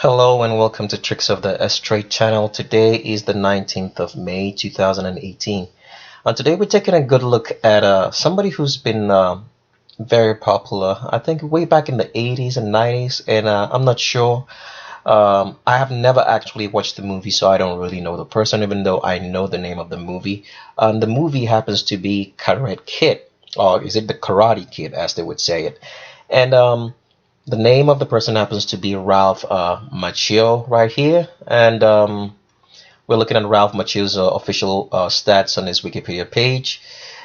Hello and welcome to Tricks of the Straight channel. Today is the 19th of May 2018, and today we're taking a good look at somebody who's been very popular, I think way back in the 80s and 90s, and I'm not sure. I have never actually watched the movie, so I don't really know the person, even though I know the name of the movie. The movie happens to be Karate Kid, or is it the Karate Kid, as they would say it? And the name of the person happens to be Ralph Macchio right here, and we're looking at Ralph Macchio's official stats on his Wikipedia page.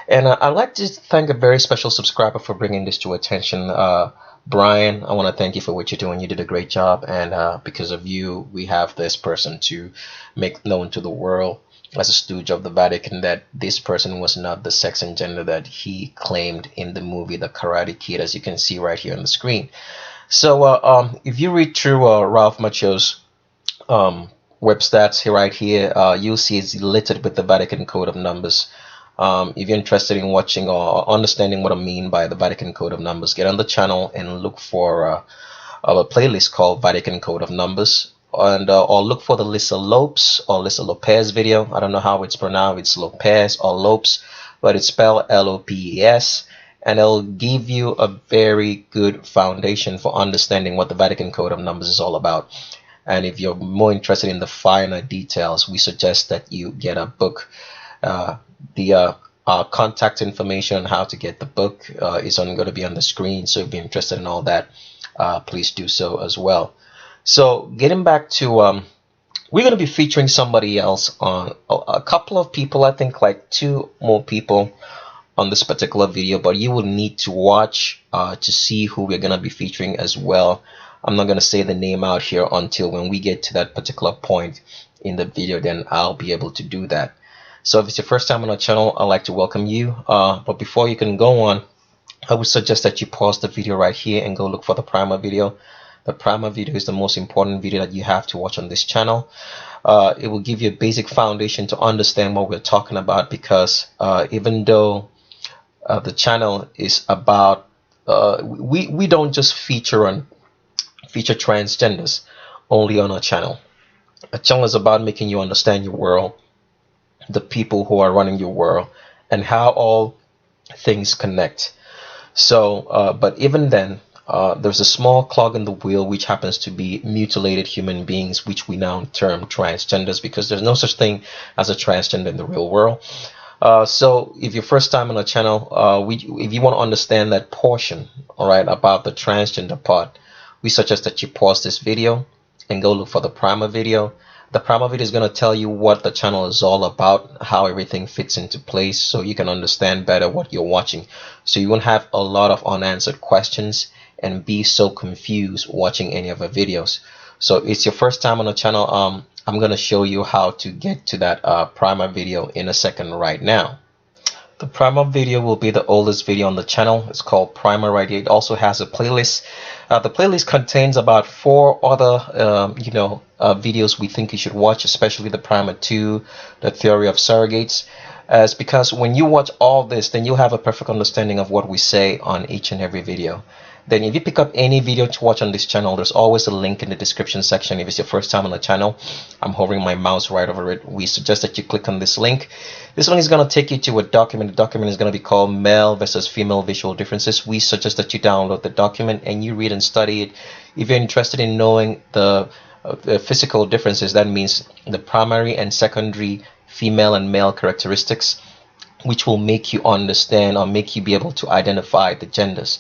And I'd like to thank a very special subscriber for bringing this to attention. Brian, I want to thank you for what you're doing. You did a great job, and because of you, we have this person to make known to the world as a stooge of the Vatican that this person was not the sex and gender that he claimed in the movie The Karate Kid, as you can see right here on the screen. So if you read through Ralph Macchio's web stats here right here, you'll see it's littered with the Vatican Code of Numbers. If you're interested in watching or understanding what I mean by the Vatican Code of Numbers, get on the channel and look for a playlist called Vatican Code of Numbers, and or look for the Lisa Lopes or Lisa Lopez video. I don't know how it's pronounced. It's Lopez or Lopes, but it's spelled Lopes, and it'll give you a very good foundation for understanding what the Vatican Code of Numbers is all about. And if you're more interested in the finer details, we suggest that you get a book. The contact information on how to get the book is going to be on the screen, so if you're interested in all that, please do so as well. So getting back to we're going to be featuring somebody else on a couple of people, I think like two more people on this particular video, but you will need to watch to see who we're going to be featuring as well. I'm not going to say the name out here until when we get to that particular point in the video, then I'll be able to do that. So if it's your first time on our channel, I'd like to welcome you. But before you can go on, I would suggest that you pause the video right here and go look for the primer video. The primer video is the most important video that you have to watch on this channel. It will give you a basic foundation to understand what we're talking about, because even though the channel is about, we don't just feature transgenders only on our channel. A channel is about making you understand your world, the people who are running your world, and how all things connect. So but even then, there's a small clog in the wheel, which happens to be mutilated human beings, which we now term transgenders, because there's no such thing as a transgender in the real world. So if you're first time on our channel, if you want to understand that portion, all right, about the transgender part, we suggest that you pause this video and go look for the primer video. The primer video is going to tell you what the channel is all about, how everything fits into place, so you can understand better what you're watching, so you won't have a lot of unanswered questions and be so confused watching any of our videos. So if it's your first time on the channel, I'm going to show you how to get to that primer video in a second right now. The primer video will be the oldest video on the channel. It's called Primer right here. It also has a playlist. The playlist contains about 4 other videos we think you should watch, especially the Primer 2, the Theory of Surrogates, as because when you watch all this, then you'll have a perfect understanding of what we say on each and every video. Then if you pick up any video to watch on this channel, there's always a link in the description section. If it's your first time on the channel, I'm hovering my mouse right over it. We suggest that you click on this link. This link is going to take you to a document. The document is going to be called Male versus Female Visual Differences. We suggest that you download the document and you read and study it. If you're interested in knowing the physical differences, that means the primary and secondary female and male characteristics, which will make you understand or make you be able to identify the genders.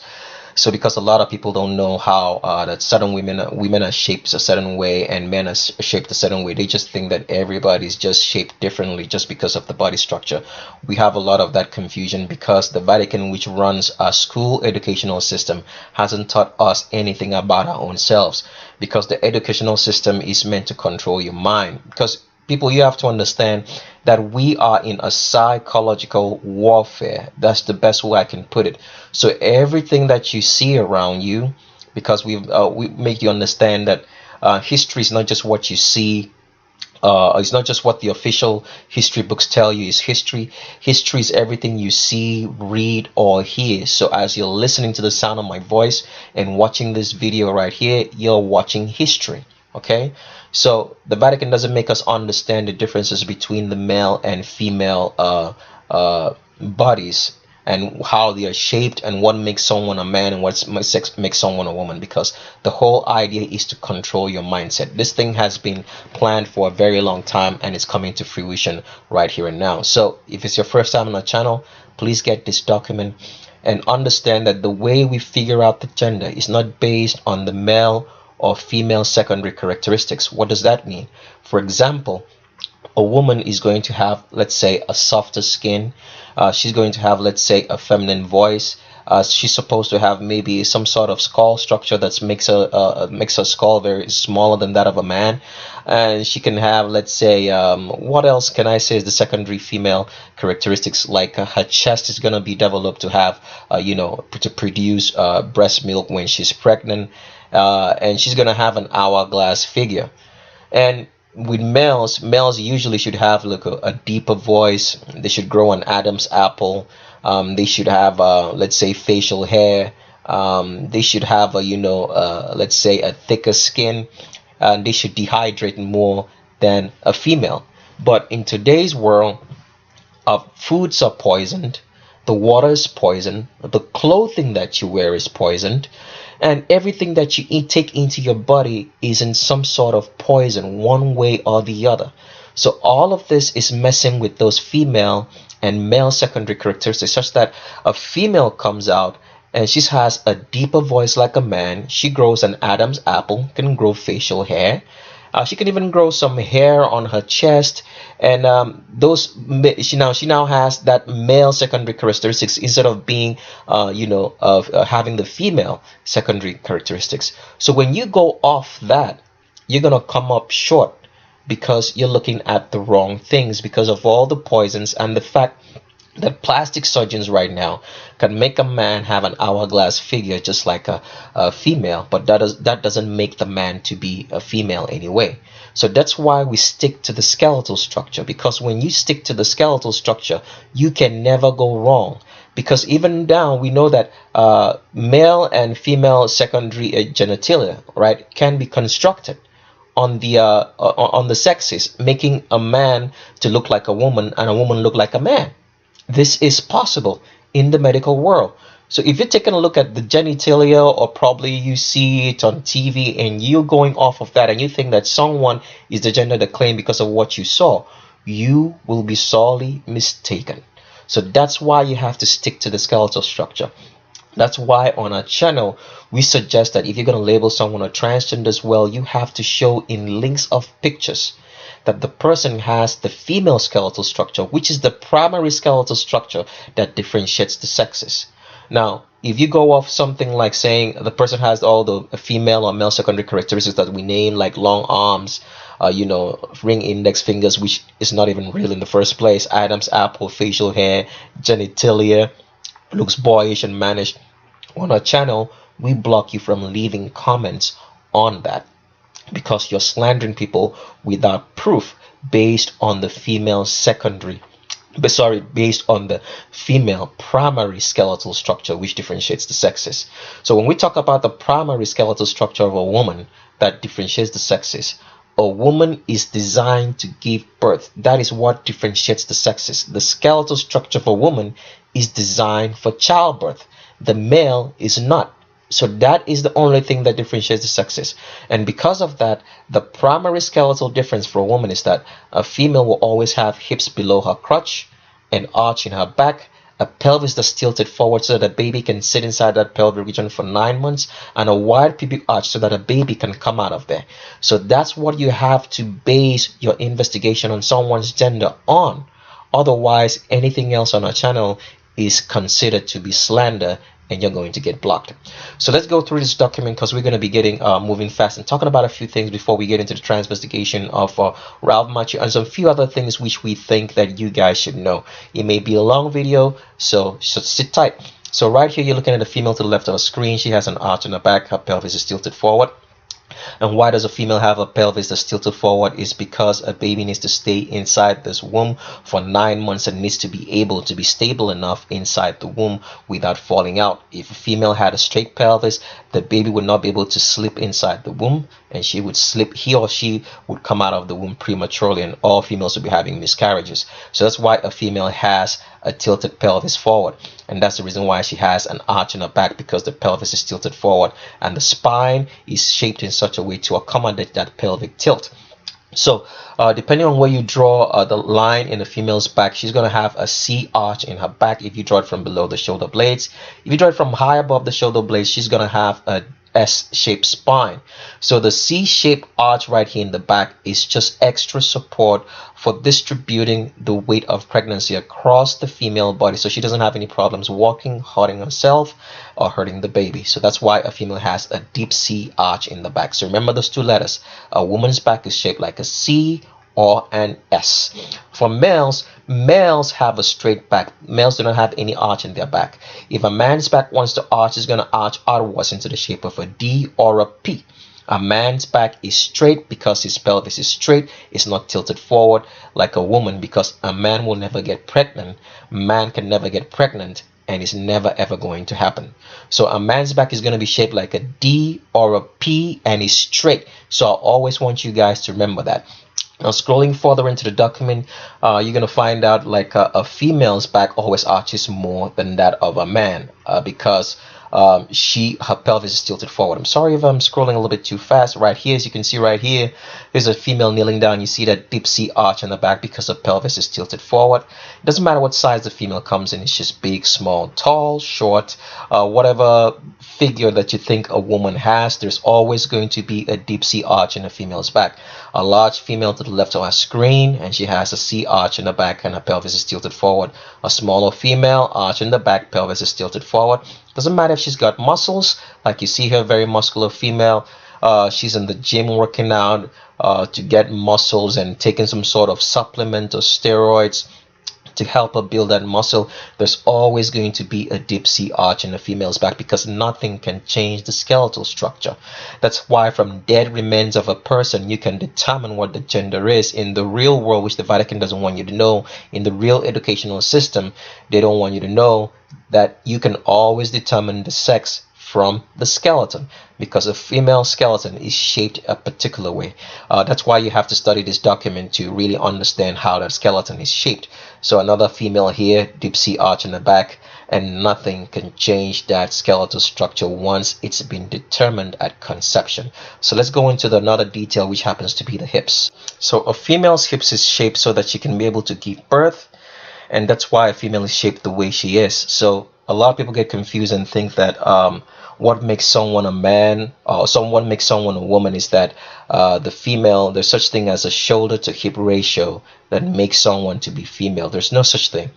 So because a lot of people don't know how that certain women are shaped a certain way and men are shaped a certain way, they just think that everybody's just shaped differently just because of the body structure. We have a lot of that confusion because the Vatican, which runs our school educational system, hasn't taught us anything about our own selves, because the educational system is meant to control your mind. Because people, you have to understand that we are in a psychological warfare. That's the best way I can put it. So everything that you see around you, because we make you understand that history is not just what you see. It's not just what the official history books tell you is history. History is everything you see, read, or hear. So as you're listening to the sound of my voice and watching this video right here, you're watching history. Okay, so the Vatican doesn't make us understand the differences between the male and female bodies, and how they are shaped, and what makes someone a man and what makes someone a woman, because the whole idea is to control your mindset. This thing has been planned for a very long time, and it's coming to fruition right here and now. So if it's your first time on our channel, please get this document and understand that the way we figure out the gender is not based on the male or female secondary characteristics. What does that mean? For example, a woman is going to have, let's say, a softer skin. She's going to have, let's say, a feminine voice. She's supposed to have maybe some sort of skull structure that makes her skull very smaller than that of a man. And she can have, let's say, what else can I say is the secondary female characteristics? Like her chest is going to be developed to have, to produce breast milk when she's pregnant. And she's going to have an hourglass figure. And with males usually should have like a deeper voice. They should grow an Adam's apple. They should have, let's say, facial hair. They should have let's say, a thicker skin. And they should dehydrate more than a female. But in today's world, foods are poisoned, the water is poisoned, the clothing that you wear is poisoned, and everything that you take into your body is in some sort of poison, one way or the other. So all of this is messing with those female and male secondary characteristics, such that a female comes out and she has a deeper voice like a man. She grows an Adam's apple, can grow facial hair. She can even grow some hair on her chest, and she now has that male secondary characteristics instead of being, having the female secondary characteristics. So when you go off that, you're gonna come up short, because you're looking at the wrong things, because of all the poisons and the fact that plastic surgeons right now can make a man have an hourglass figure just like a female, but that doesn't make the man to be a female anyway. So that's why we stick to the skeletal structure, because when you stick to the skeletal structure, you can never go wrong. Because even now we know that male and female secondary genitalia, right, can be constructed on the sexes, making a man to look like a woman and a woman look like a man. This is possible in the medical world. So if you're taking a look at the genitalia, or probably you see it on TV and you're going off of that and you think that someone is the gender they claim because of what you saw, you will be sorely mistaken. So that's why you have to stick to the skeletal structure. That's why on our channel we suggest that if you're going to label someone a transgender as well, you have to show in links of pictures that the person has the female skeletal structure, which is the primary skeletal structure that differentiates the sexes. Now, if you go off something like saying the person has all the female or male secondary characteristics that we name, like long arms, ring index fingers, which is not even real in the first place, Adam's apple, facial hair, genitalia, looks boyish and mannish, on our channel, we block you from leaving comments on that, because you're slandering people without proof based on the female based on the female primary skeletal structure, which differentiates the sexes. So when we talk about the primary skeletal structure of a woman that differentiates the sexes, a woman is designed to give birth. That is what differentiates the sexes. The skeletal structure of a woman is designed for childbirth. The male is not. So that is the only thing that differentiates the sexes. And because of that, the primary skeletal difference for a woman is that a female will always have hips below her crotch, an arch in her back, a pelvis that's tilted forward so that a baby can sit inside that pelvic region for 9 months, and a wide pubic arch so that a baby can come out of there. So that's what you have to base your investigation on someone's gender on. Otherwise, anything else on our channel is considered to be slander, and you're going to get blocked. So let's go through this document, because we're going to be getting moving fast and talking about a few things before we get into the transvestigation of Ralph Macho and some few other things which we think that you guys should know. It may be a long video, so sit tight. So right here, you're looking at the female to the left of the screen. She has an arch in the back. Her pelvis is tilted forward. And why does a female have a pelvis that's tilted forward? Is because a baby needs to stay inside this womb for 9 months and needs to be able to be stable enough inside the womb without falling out. If a female had a straight pelvis, the baby would not be able to slip inside the womb, and she would slip, he or she would come out of the womb prematurely, and all females would be having miscarriages. So that's why a female has a tilted pelvis forward, and that's the reason why she has an arch in her back, because the pelvis is tilted forward and the spine is shaped in such a way to accommodate that pelvic tilt. So depending on where you draw the line in the female's back, she's going to have a C arch in her back if you draw it from below the shoulder blades. If you draw it from high above the shoulder blades, she's going to have a S-shaped spine. So the C-shaped arch right here in the back is just extra support for distributing the weight of pregnancy across the female body, so she doesn't have any problems walking, hurting herself, or hurting the baby. So that's why a female has a deep C arch in the back. So remember those two letters. A woman's back is shaped like a C or an S. For males, males have a straight back. Males do not have any arch in their back. If a man's back wants to arch, it's going to arch outwards into the shape of a D or a P. A man's back is straight because his pelvis is straight. It's not tilted forward like a woman, because a man will never get pregnant. Man can never get pregnant, and it's never ever going to happen. So a man's back is going to be shaped like a D or a P and is straight. So I always want you guys to remember that. Now, scrolling further into the document, you're going to find out like a female's back always arches more than that of a man, because her pelvis is tilted forward. I'm sorry if I'm scrolling a little bit too fast. Right here, as you can see right here, there's a female kneeling down. You see that deep C arch in the back because the pelvis is tilted forward. It doesn't matter what size the female comes in. It's just big, small, tall, short, whatever figure that you think a woman has, there's always going to be a deep C arch in a female's back. A large female to the left of our screen, and she has a C arch in the back and her pelvis is tilted forward. A smaller female, arch in the back, pelvis is tilted forward. Doesn't matter if she's got muscles, like you see here, very muscular female. She's in the gym working out to get muscles and taking some sort of supplement or steroids to help her build that muscle. There's always going to be a deep C arch in the female's back, because nothing can change the skeletal structure. That's why from dead remains of a person you can determine what the gender is. In the real world, which the Vatican doesn't want you to know, in the real educational system, they don't want you to know that you can always determine the sex from the skeleton, because a female skeleton is shaped a particular way. That's why you have to study this document to really understand how that skeleton is shaped. So another female here, deep C arch in the back, and nothing can change that skeletal structure once it's been determined at conception. So let's go into another detail, which happens to be the hips. So a female's hips is shaped so that she can be able to give birth, and that's why a female is shaped the way she is. So a lot of people get confused and think that what makes someone a man or someone makes someone a woman is that the female, there's such thing as a shoulder to hip ratio that makes someone to be female. There's no such thing.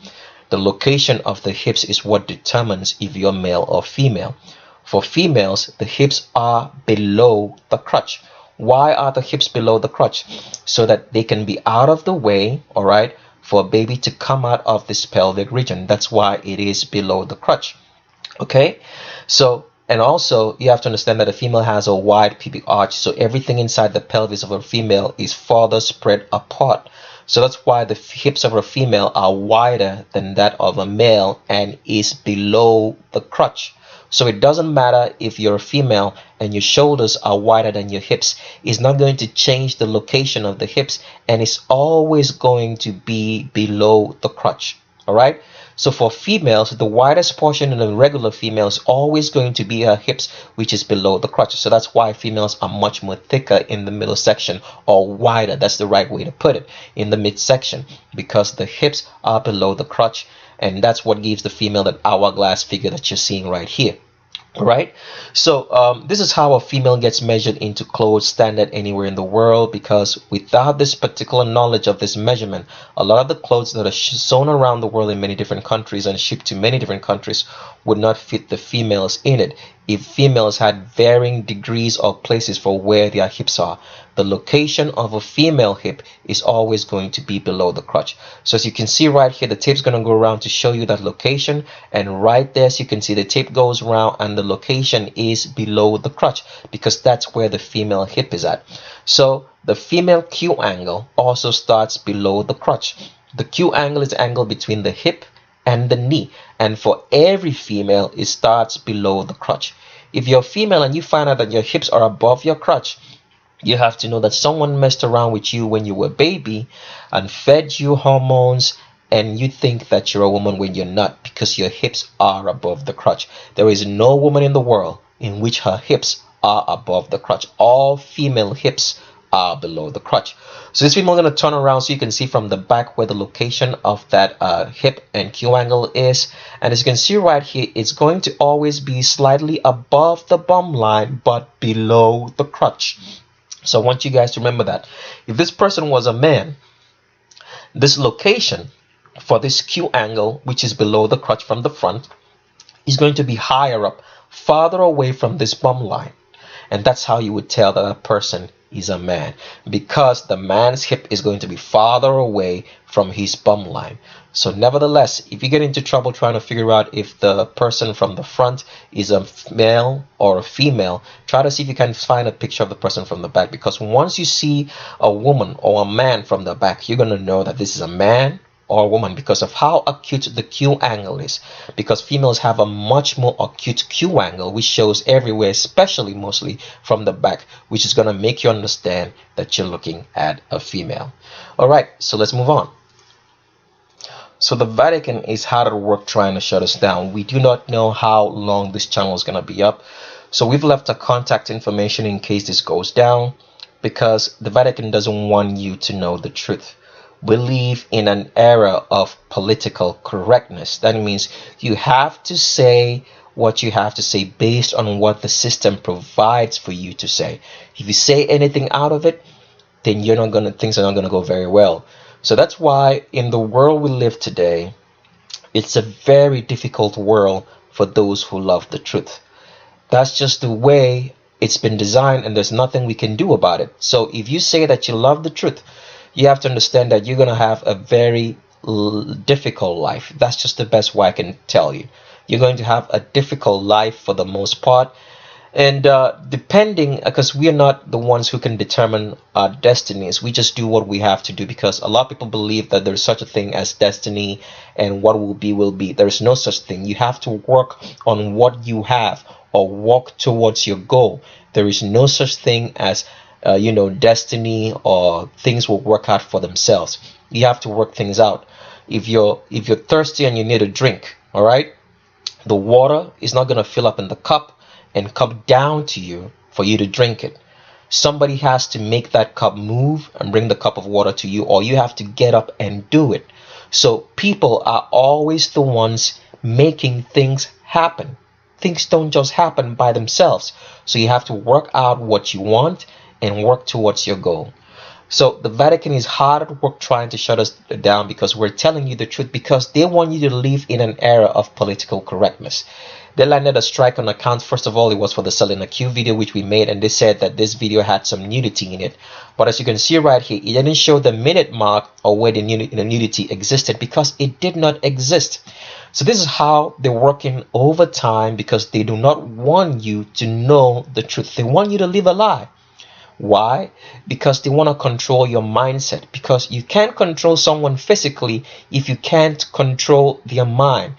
The location of the hips is what determines if you're male or female. For females, the hips are below the crotch. Why are the hips below the crotch? So that they can be out of the way, all right, for a baby to come out of this pelvic region. That's why it is below the crotch. Okay, so, and also you have to understand that a female has a wide pubic arch, so everything inside the pelvis of a female is further spread apart. So that's why the hips of a female are wider than that of a male and is below the crotch. So it doesn't matter if you're a female and your shoulders are wider than your hips. It's not going to change the location of the hips, and it's always going to be below the crotch. All right. So for females, the widest portion in a regular female is always going to be her hips, which is below the crotch. So that's why females are much more thicker in the middle section, or wider. That's the right way to put it, in the midsection, because the hips are below the crotch. And that's what gives the female that hourglass figure that you're seeing right here. Right, so this is how a female gets measured into clothes standard anywhere in the world, because without this particular knowledge of this measurement, a lot of the clothes that are sewn around the world in many different countries and shipped to many different countries would not fit the females in it if females had varying degrees or places for where their hips are. The location of a female hip is always going to be below the crotch. So as you can see right here, the tape's going to go around to show you that location, and right there, as you can see, the tape goes around and the location is below the crotch, because that's where the female hip is at. So the female Q angle also starts below the crotch. The Q angle is the angle between the hip and the knee, and for every female it starts below the crotch. If you're female and you find out that your hips are above your crotch, you have to know that someone messed around with you when you were a baby and fed you hormones, and you think that you're a woman when you're not, because your hips are above the crotch. There is no woman in the world in which her hips are above the crotch. All female hips are below the crotch. So this film, I'm going to turn around so you can see from the back where the location of that hip and Q angle is. And as you can see right here, it's going to always be slightly above the bum line but below the crotch. So I want you guys to remember that. If this person was a man, this location for this Q angle, which is below the crotch from the front, is going to be higher up, farther away from this bum line. And that's how you would tell that a person is a man, because the man's hip is going to be farther away from his bum line. So nevertheless, if you get into trouble trying to figure out if the person from the front is a male or a female, try to see if you can find a picture of the person from the back, because once you see a woman or a man from the back, you're going to know that this is a man or a woman because of how acute the Q angle is, because females have a much more acute Q angle, which shows everywhere, especially mostly from the back, which is going to make you understand that you're looking at a female. All right, so let's move on. So the Vatican is hard at work trying to shut us down. We do not know how long this channel is going to be up, so we've left a contact information in case this goes down, because the Vatican doesn't want you to know the truth. We live in an era of political correctness. That means you have to say what you have to say based on what the system provides for you to say. If you say anything out of it, then things are not gonna go very well. So that's why in the world we live today, it's a very difficult world for those who love the truth. That's just the way it's been designed, and there's nothing we can do about it. So if you say that you love the truth, you have to understand that you're going to have a very difficult life. That's just the best way I can tell you. You're going to have a difficult life for the most part. And depending, because we are not the ones who can determine our destinies, we just do what we have to do, because a lot of people believe that there's such a thing as destiny, and what will be will be. There's no such thing. You have to work on what you have or walk towards your goal. There is no such thing as destiny, or things will work out for themselves. You have to work things out. If you're thirsty and you need a drink, all right, the water is not going to fill up in the cup and come down to you for you to drink it. Somebody has to make that cup move and bring the cup of water to you, or you have to get up and do it. So people are always the ones making things happen. Things don't just happen by themselves. So you have to work out what you want and work towards your goal. So the Vatican is hard at work trying to shut us down, because we're telling you the truth, because they want you to live in an era of political correctness. They landed a strike on account. First of all, it was for the Selena Q video which we made, and they said that this video had some nudity in it. But as you can see right here, it didn't show the minute mark or where the nudity existed, because it did not exist. So this is how they're working over time, because they do not want you to know the truth. They want you to live a lie. Why? Because they want to control your mindset, because you can't control someone physically if you can't control their mind.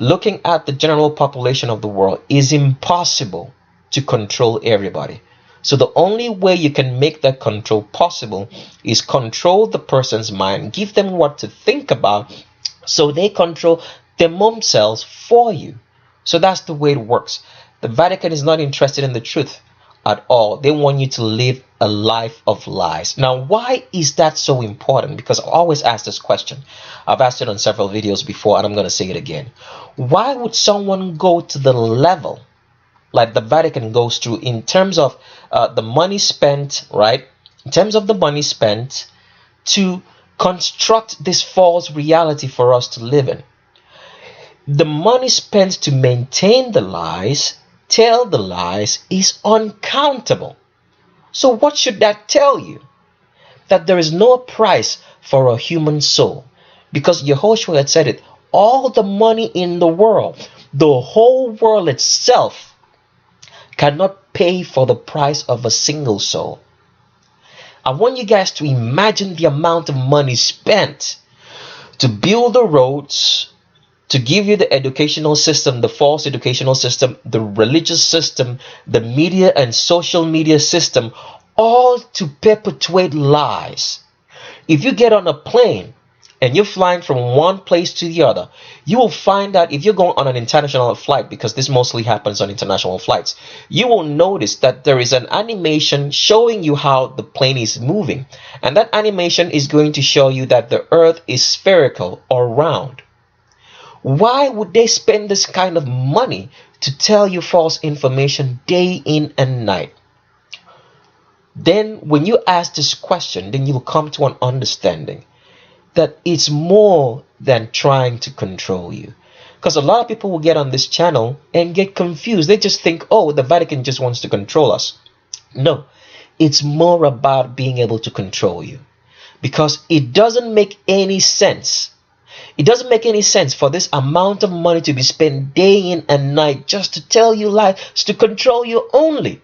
Looking at the general population of the world is impossible to control everybody. So the only way you can make that control possible is control the person's mind, give them what to think about, so they control themselves for you. So that's the way it works. The Vatican is not interested in the truth at all. They want you to live a life of lies. Now, why is that so important? Because I always ask this question. I've asked it on several videos before, and I'm going to say it again. Why would someone go to the level like the Vatican goes through in terms of the money spent, right? In terms of the money spent to construct this false reality for us to live in. The money spent to maintain the lies, tell the lies, is uncountable. So what should that tell you? That there is no price for a human soul. Because Yehoshua had said it, all the money in the world, The whole world itself cannot pay for the price of a single soul. I want you guys to imagine the amount of money spent to build the roads, to give you the educational system, the false educational system, the religious system, the media and social media system, all to perpetuate lies. If you get on a plane and you're flying from one place to the other, you will find out, if you're going on an international flight, because this mostly happens on international flights, you will notice that there is an animation showing you how the plane is moving. And that animation is going to show you that the earth is spherical or round. Why would they spend this kind of money to tell you false information day in and night? Then when you ask this question, then you'll come to an understanding that it's more than trying to control you. Because a lot of people will get on this channel and get confused. They just think, oh, the Vatican just wants to control us. No, it's more about being able to control you. Because it doesn't make any sense. It doesn't make any sense for this amount of money to be spent day in and night just to tell you lies, to control you only.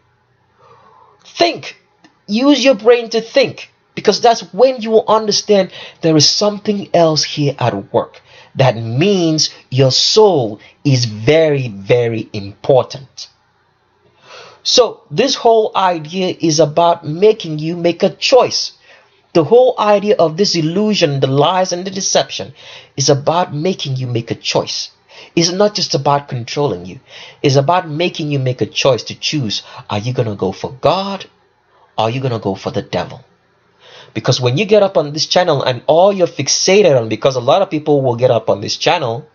Think. Use your brain to think. Because that's when you will understand there is something else here at work. That means your soul is very, very important. So this whole idea is about making you make a choice. The whole idea of this illusion, the lies and the deception, is about making you make a choice. It's not just about controlling you. It's about making you make a choice to choose. Are you going to go for God? Or are you going to go for the devil? Because when you get up on this channel and all you're fixated on, because a lot of people will get up on this channel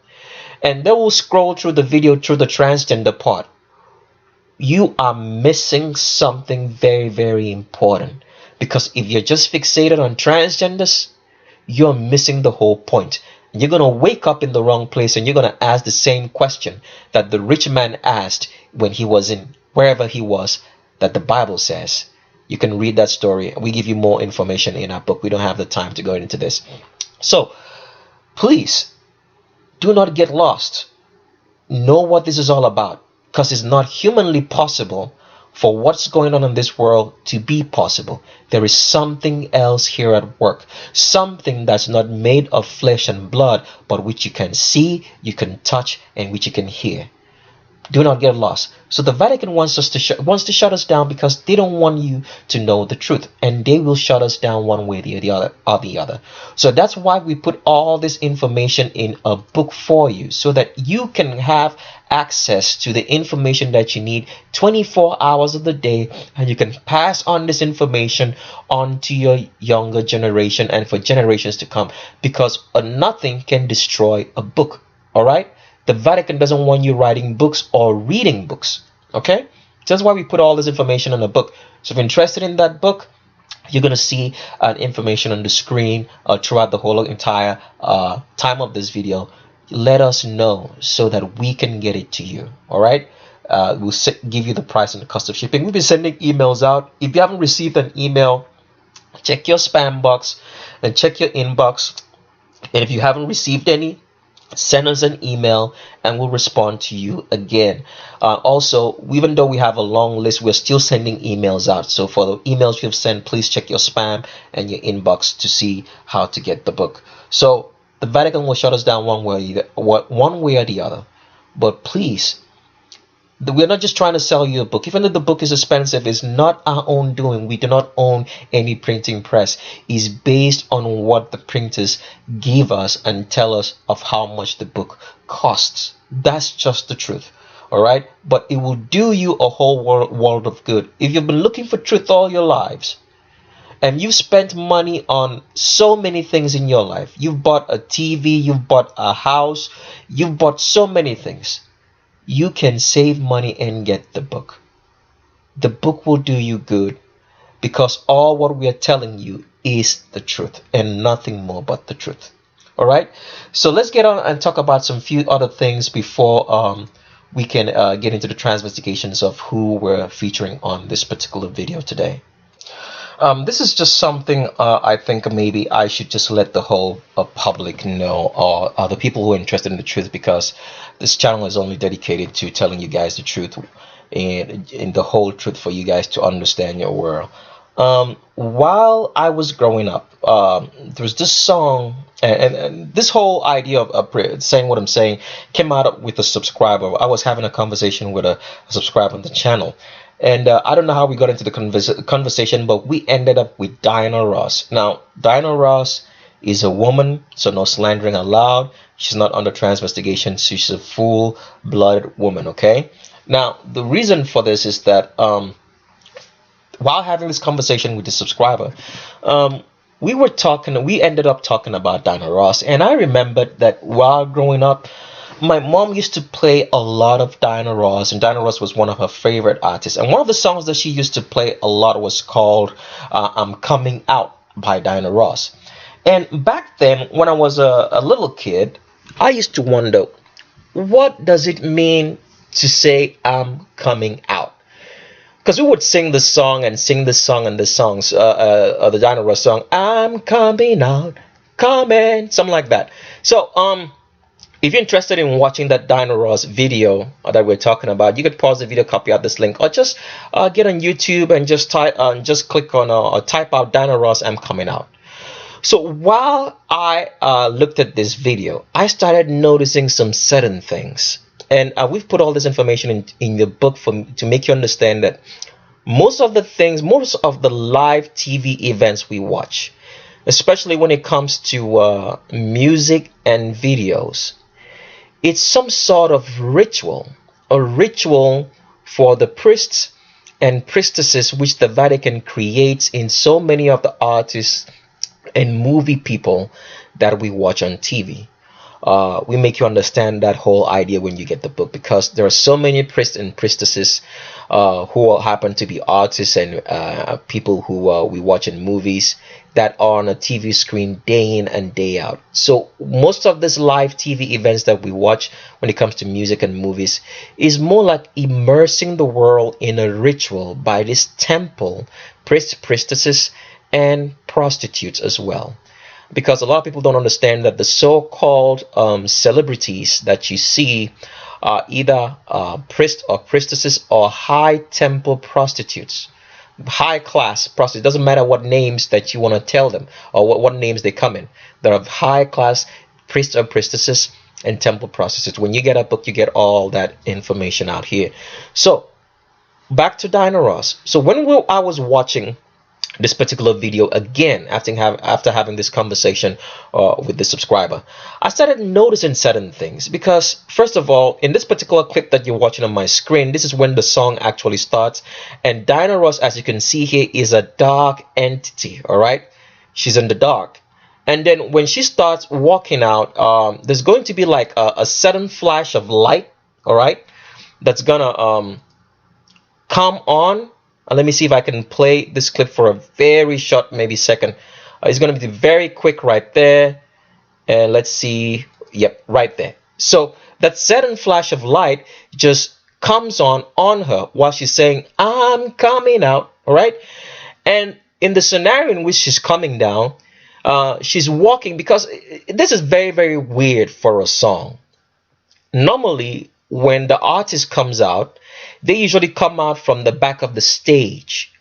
and they will scroll through the video through the transgender part, you are missing something very, very important. Because if you're just fixated on transgenders, you're missing the whole point. You're going to wake up in the wrong place and you're going to ask the same question that the rich man asked when he was in wherever he was, that the Bible says. You can read that story. We give you more information in our book. We don't have the time to go into this. So, please, do not get lost. Know what this is all about. Because it's not humanly possible for what's going on in this world to be possible. There is something else here at work. Something that's not made of flesh and blood, but which you can see, you can touch, and which you can hear. Do not get lost. So the Vatican wants to shut us down because they don't want you to know the truth, and they will shut us down one way or the other. So that's why we put all this information in a book for you, so that you can have access to the information that you need 24 hours of the day, and you can pass on this information on to your younger generation and for generations to come, because nothing can destroy a book. All right. The Vatican doesn't want you writing books or reading books. Okay? That's why we put all this information in a book. So if you're interested in that book, you're going to see information on the screen throughout the whole entire time of this video. Let us know so that we can get it to you. All right? We'll give you the price and the cost of shipping. We've been sending emails out. If you haven't received an email, check your spam box and check your inbox. And if you haven't received any, send us an email and we'll respond to you again. Also, even though we have a long list, we're still sending emails out. So for the emails you've sent, please check your spam and your inbox to see how to get the book. So the Vatican will shut us down one way or the other. But please, we're not just trying to sell you a book. Even though the book is expensive, it's not our own doing. We do not own any printing press. It's based on what the printers give us and tell us of how much the book costs. That's just the truth. All right? But it will do you a whole world of good. If you've been looking for truth all your lives, and you've spent money on so many things in your life, you've bought a TV, you've bought a house, you've bought so many things, you can save money and get the book. The book will do you good, because all what we are telling you is the truth and nothing more but the truth. All right, so let's get on and talk about some few other things before we can get into the transvestigations of who we're featuring on this particular video today. This is just something I think maybe I should just let the whole public know, or the people who are interested in the truth, because this channel is only dedicated to telling you guys the truth and in the whole truth for you guys to understand your world. While I was growing up, there was this song, and this whole idea of saying what I'm saying came out with a subscriber. I was having a conversation with a subscriber on the channel, and I don't know how we got into the conversation, but we ended up with Diana Ross. Now, Diana Ross is a woman, so no slandering allowed. She's not under investigation. She's a full-blooded woman, okay? Now, the reason for this is that while having this conversation with the subscriber, we ended up talking about Diana Ross, and I remembered that while growing up, my mom used to play a lot of Diana Ross, and Diana Ross was one of her favorite artists. And one of the songs that she used to play a lot was called "I'm Coming Out" by Diana Ross. And back then, when I was a little kid, I used to wonder, what does it mean to say "I'm coming out"? Because we would sing this song and sing this song and the songs, the Diana Ross song, "I'm coming out, coming," something like that. So, if you're interested in watching that Diana Ross video that we're talking about, you could pause the video, copy out this link, or just get on YouTube and just click on or type out Diana Ross "I'm coming out." So while I looked at this video, I started noticing some certain things, and we've put all this information in the book to make you understand that most of the live TV events we watch, especially when it comes to music and videos, it's some sort of ritual, a ritual for the priests and priestesses which the Vatican creates in so many of the artists and movie people that we watch on TV. We make you understand that whole idea when you get the book, because there are so many priests and priestesses who happen to be artists and people who we watch in movies that are on a TV screen day in and day out. So most of these live TV events that we watch when it comes to music and movies is more like immersing the world in a ritual by this temple, priests, priestesses, and prostitutes as well. Because a lot of people don't understand that the so-called celebrities that you see are either priests or priestesses or high temple prostitutes, high class prostitutes. It doesn't matter what names that you want to tell them or what names they come in. There are high class priests or priestesses and temple prostitutes. When you get a book, you get all that information out here. So back to Diana Ross. So I was watching this particular video again after having this conversation with the subscriber, I started noticing certain things. Because first of all, in this particular clip that you're watching on my screen, this is when the song actually starts, and Diana Ross, as you can see here, is a dark entity. All right, she's in the dark, and then when she starts walking out, there's going to be like a sudden flash of light, all right, that's gonna come on. Let me see if I can play this clip for a very short, maybe second. It's going to be very quick right there. And let's see. Yep, right there. So that sudden flash of light just comes on her while she's saying, "I'm coming out." All right. And in the scenario in which she's coming down, she's walking, because this is very, very weird for a song. Normally, when the artist comes out, they usually come out from the back of the stage.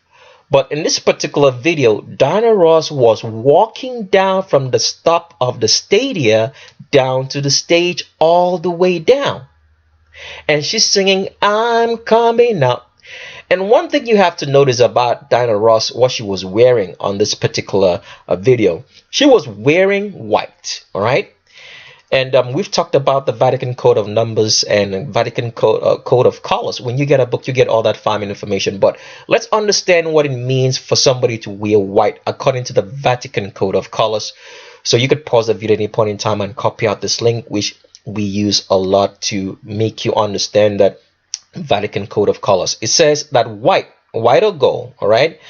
But in this particular video, Diana Ross was walking down from the top of the stadia down to the stage, all the way down. And she's singing, "I'm coming out." And one thing you have to notice about Diana Ross, what she was wearing on this particular video, she was wearing white, all right? And we've talked about the Vatican Code of Numbers and Vatican Code of Colors. When you get a book, you get all that farming information. But let's understand what it means for somebody to wear white according to the Vatican Code of Colors. So you could pause the video at any point in time and copy out this link, which we use a lot to make you understand that Vatican Code of Colors. It says that white or gold, all right?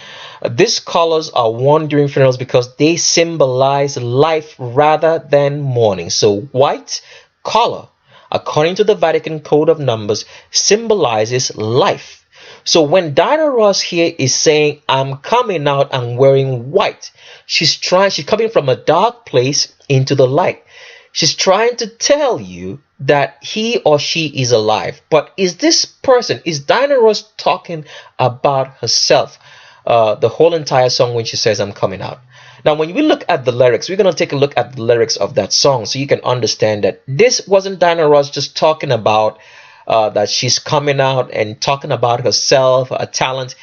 These colors are worn during funerals because they symbolize life rather than mourning. So white color, according to the Vatican Code of Numbers, symbolizes life. So when Diana Ross here is saying, I'm coming out, I'm wearing white, she's coming from a dark place into the light. She's trying to tell you that he or she is alive. But is Diana Ross talking about herself the whole entire song when she says, I'm coming out? Now, when we look at the lyrics, we're going to take a look at the lyrics of that song so you can understand that this wasn't Diana Ross just talking about that she's coming out and talking about herself, her talent.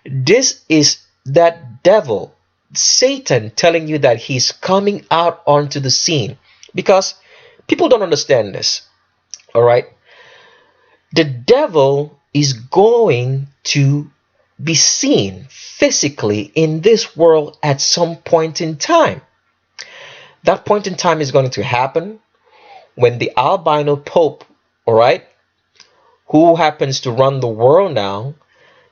This is that devil, Satan, telling you that he's coming out onto the scene. Because people don't understand this. All right. The devil is going to be seen physically in this world at some point in time. That point in time is going to happen when the albino pope, all right, who happens to run the world now,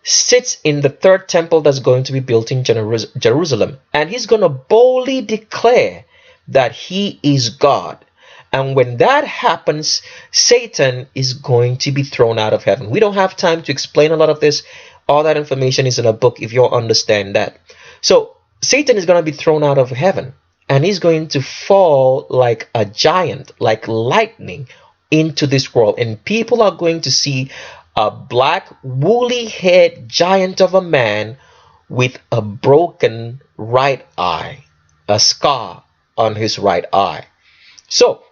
sits in the third temple that's going to be built in Jerusalem. And he's going to boldly declare that he is God. And when that happens, Satan is going to be thrown out of heaven. We don't have time to explain a lot of this. All that information is in a book if you'll understand that. So Satan is going to be thrown out of heaven. And he's going to fall like a giant, like lightning, into this world. And people are going to see a black, woolly-haired giant of a man with a broken right eye, a scar on his right eye. So,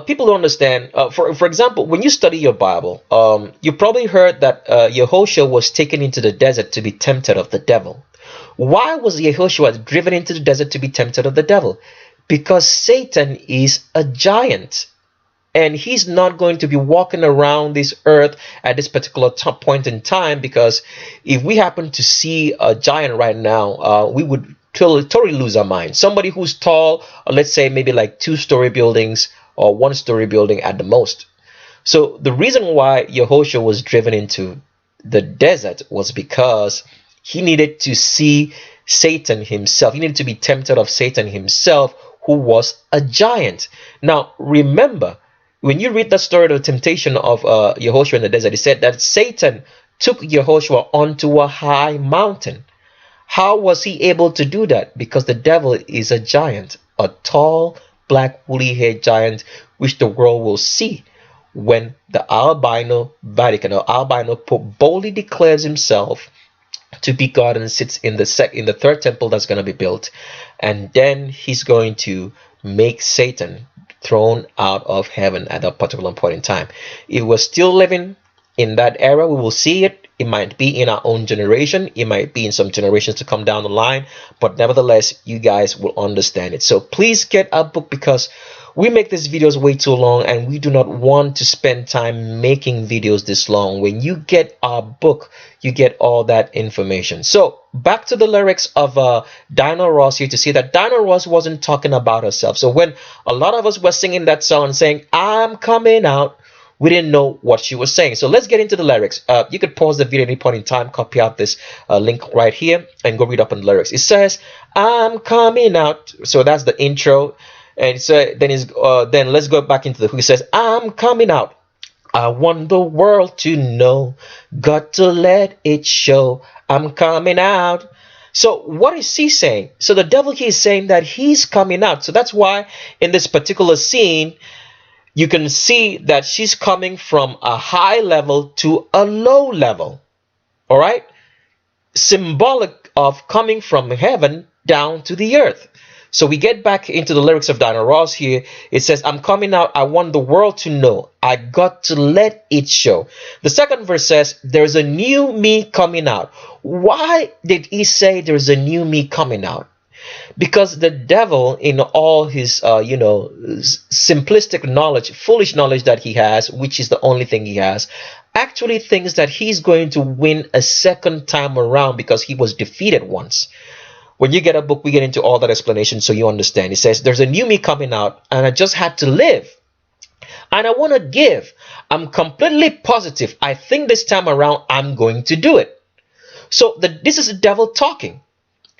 people don't understand. For example, when you study your Bible, you probably heard that Yehoshua was taken into the desert to be tempted of the devil. Why was Yehoshua driven into the desert to be tempted of the devil? Because Satan is a giant. And he's not going to be walking around this earth at this particular point in time, because if we happen to see a giant right now, we would totally lose our mind. Somebody who's tall, let's say maybe like 2-story buildings or 1-story building at the most. So the reason why Yehoshua was driven into the desert was because he needed to see Satan himself. He needed to be tempted of Satan himself, who was a giant. Now, remember, when you read the story of the temptation of Yehoshua in the desert, it said that Satan took Yehoshua onto a high mountain. How was he able to do that? Because the devil is a giant, a tall, black, woolly-haired giant, which the world will see when the albino Vatican or albino Pope boldly declares himself to be God and sits in the third temple that's going to be built. And then he's going to make Satan thrown out of heaven at a particular point in time. If we're still living in that era, we will see it. It might be in our own generation. It might be in some generations to come down the line. But nevertheless, you guys will understand it. So please get our book, because we make these videos way too long and we do not want to spend time making videos this long. When you get our book, you get all that information. So back to the lyrics of Diana Ross here, to see that Diana Ross wasn't talking about herself. So when a lot of us were singing that song and saying, I'm coming out, we didn't know what she was saying. So let's get into the lyrics. You could pause the video at any point in time, copy out this link right here, and go read up on the lyrics. It says, I'm coming out. So that's the intro. And so then let's go back into the hook. It says, I'm coming out. I want the world to know. Got to let it show. I'm coming out. So what is he saying? So the devil here is saying that he's coming out. So that's why in this particular scene, you can see that she's coming from a high level to a low level. All right? Symbolic of coming from heaven down to the earth. So we get back into the lyrics of Diana Ross here. It says, I'm coming out. I want the world to know. I got to let it show. The second verse says, there's a new me coming out. Why did he say there's a new me coming out? Because the devil, in all his, simplistic knowledge, foolish knowledge that he has, which is the only thing he has, actually thinks that he's going to win a second time around because he was defeated once. When you get a book, we get into all that explanation so you understand. It says, there's a new me coming out, and I just had to live. And I want to give. I'm completely positive. I think this time around, I'm going to do it. So this is the devil talking,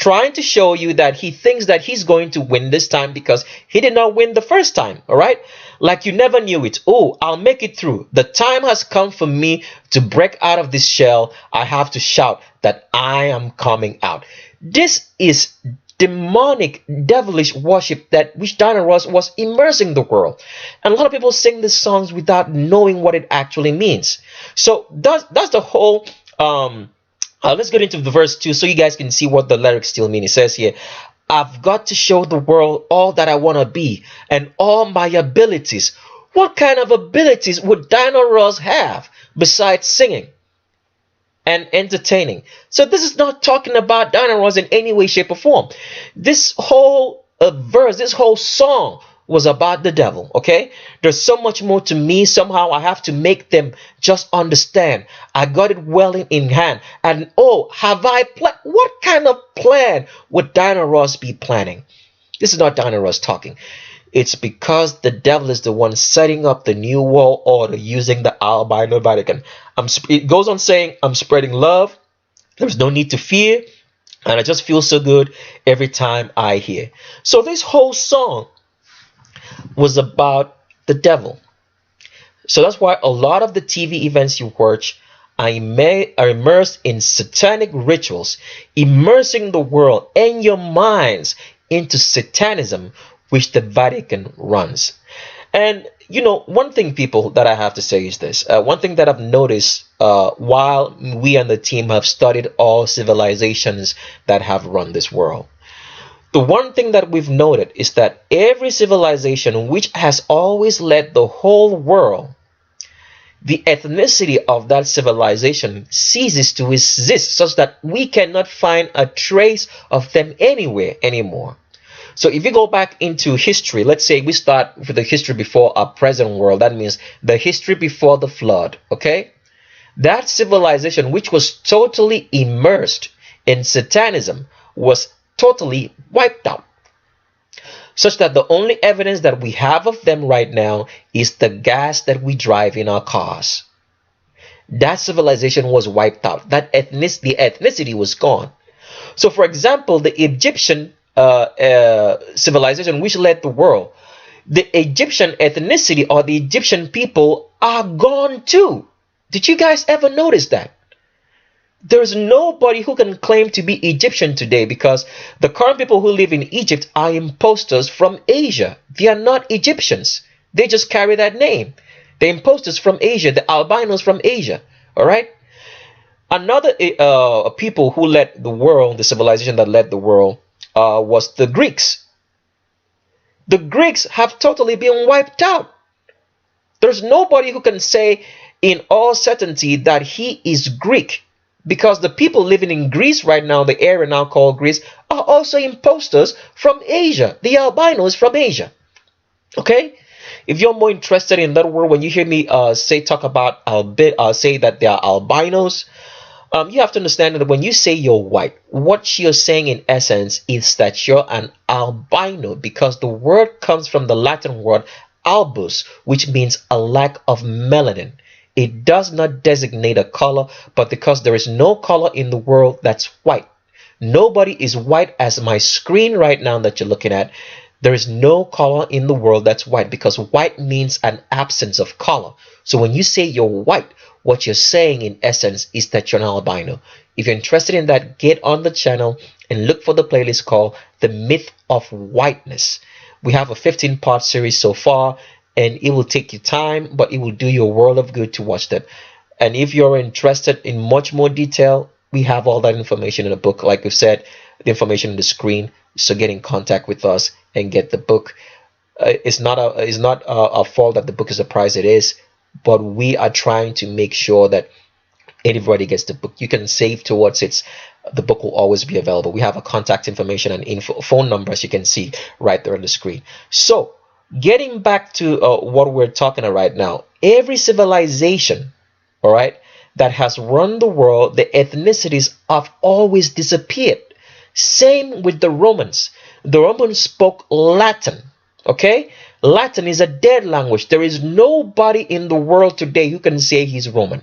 trying to show you that he thinks that he's going to win this time because he did not win the first time. All right, like you never knew it. Oh, I'll make it through. The time has come for me to break out of this shell. I have to shout that I am coming out. This is demonic, devilish worship that which Diana Ross was immersing the world. And a lot of people sing these songs without knowing what it actually means. So that's the whole let's get into the verse 2 so you guys can see what the lyrics still mean. It says here, I've got to show the world all that I want to be and all my abilities. What kind of abilities would Diana Ross have besides singing and entertaining? So this is not talking about Diana Ross in any way, shape, or form. This whole verse, this whole song was about the devil. Okay, there's so much more to me. Somehow I have to make them just understand. I got it well in hand. And oh, have I what kind of plan would Diana Ross be planning? This is not Diana Ross talking. It's because the devil is the one setting up the new world order using the albino Vatican. It goes on saying, I'm spreading love. There's no need to fear. And I just feel so good every time I hear. So this whole song was about the devil. So that's why a lot of the TV events you watch are immersed in satanic rituals, immersing the world and your minds into Satanism, which the Vatican runs. And you know, one thing, people, that I have to say is this. One thing that I've noticed while we and the team have studied all civilizations that have run this world, the one thing that we've noted is that every civilization which has always led the whole world, the ethnicity of that civilization ceases to exist, such that we cannot find a trace of them anywhere anymore. So if you go back into history, let's say we start with the history before our present world, that means the history before the flood, okay? That civilization, which was totally immersed in Satanism, was totally wiped out, such that the only evidence that we have of them right now is the gas that we drive in our cars. That civilization was wiped out. The ethnicity was gone. So for example, the Egyptian civilization which led the world, the Egyptian ethnicity or the Egyptian people are gone too. Did you guys ever notice that? There's nobody who can claim to be Egyptian today, because the current people who live in Egypt are imposters from Asia. They are not Egyptians. They just carry that name. The imposters from Asia, the albinos from Asia. All right. Another people who led the world, the civilization that led the world, was the Greeks. The Greeks have totally been wiped out. There's nobody who can say in all certainty that he is Greek, because the people living in Greece right now, the area now called Greece, are also imposters from Asia, the albinos from Asia. Okay? If you're more interested in that word, when you hear me talk about say that they are albinos, you have to understand that when you say you're white, what you're saying in essence is that you're an albino, because the word comes from the Latin word albus, which means a lack of melanin. It does not designate a color, but because there is no color in the world that's white. Nobody is white as my screen right now that you're looking at. There is no color in the world that's white, because white means an absence of color. So when you say you're white, what you're saying in essence is that you're an albino. If you're interested in that, get on the channel and look for the playlist called The Myth of Whiteness. We have a 15-part series so far, and it will take you time, but it will do you a world of good to watch them. And if you're interested in much more detail, we have all that information in a book. Like we've said, the information on the screen. So get in contact with us and get the book. It's not a fault that the book is the price it is, but we are trying to make sure that everybody gets the book. You can save towards it. The book will always be available. We have a contact information and phone numbers you can see right there on the screen. So getting back to what we're talking about right now, every civilization, all right, that has run the world, the ethnicities have always disappeared. Same with the Romans. The Romans spoke Latin, okay? Latin is a dead language. There is nobody in the world today who can say he's Roman.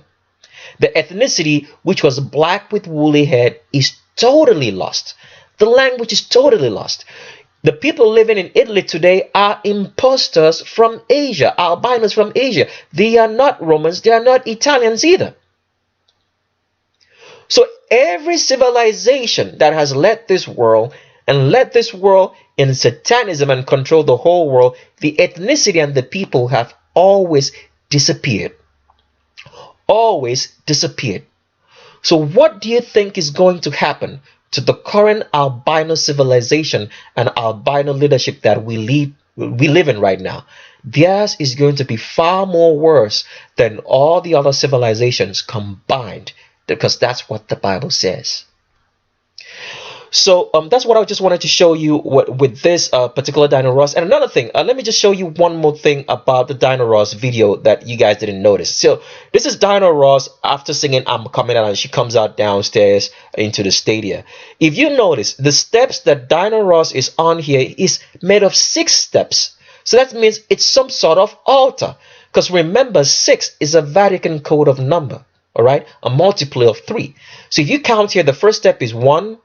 The ethnicity, which was black with woolly head, is totally lost. The language is totally lost. The people living in Italy today are imposters from Asia, albinos from Asia. They are not Romans, they are not Italians either. So every civilization that has led this world and led this world in satanism and control the whole world, the ethnicity and the people have always disappeared. Always disappeared. So what do you think is going to happen to the current albino civilization and albino leadership that we live in right now? Theirs is going to be far more worse than all the other civilizations combined, because that's what the Bible says. So that's what I just wanted to show you with this particular Dino Ross. And another thing, let me just show you one more thing about the Dino Ross video that you guys didn't notice. So this is Dino Ross after singing I'm Coming Out, and she comes out downstairs into the stadium. If you notice, the steps that Dino Ross is on here is made of 6 steps. So that means it's some sort of altar. Because remember, 6 is a Vatican code of number. All right, a multiple of 3. So if you count here, the first step is 1,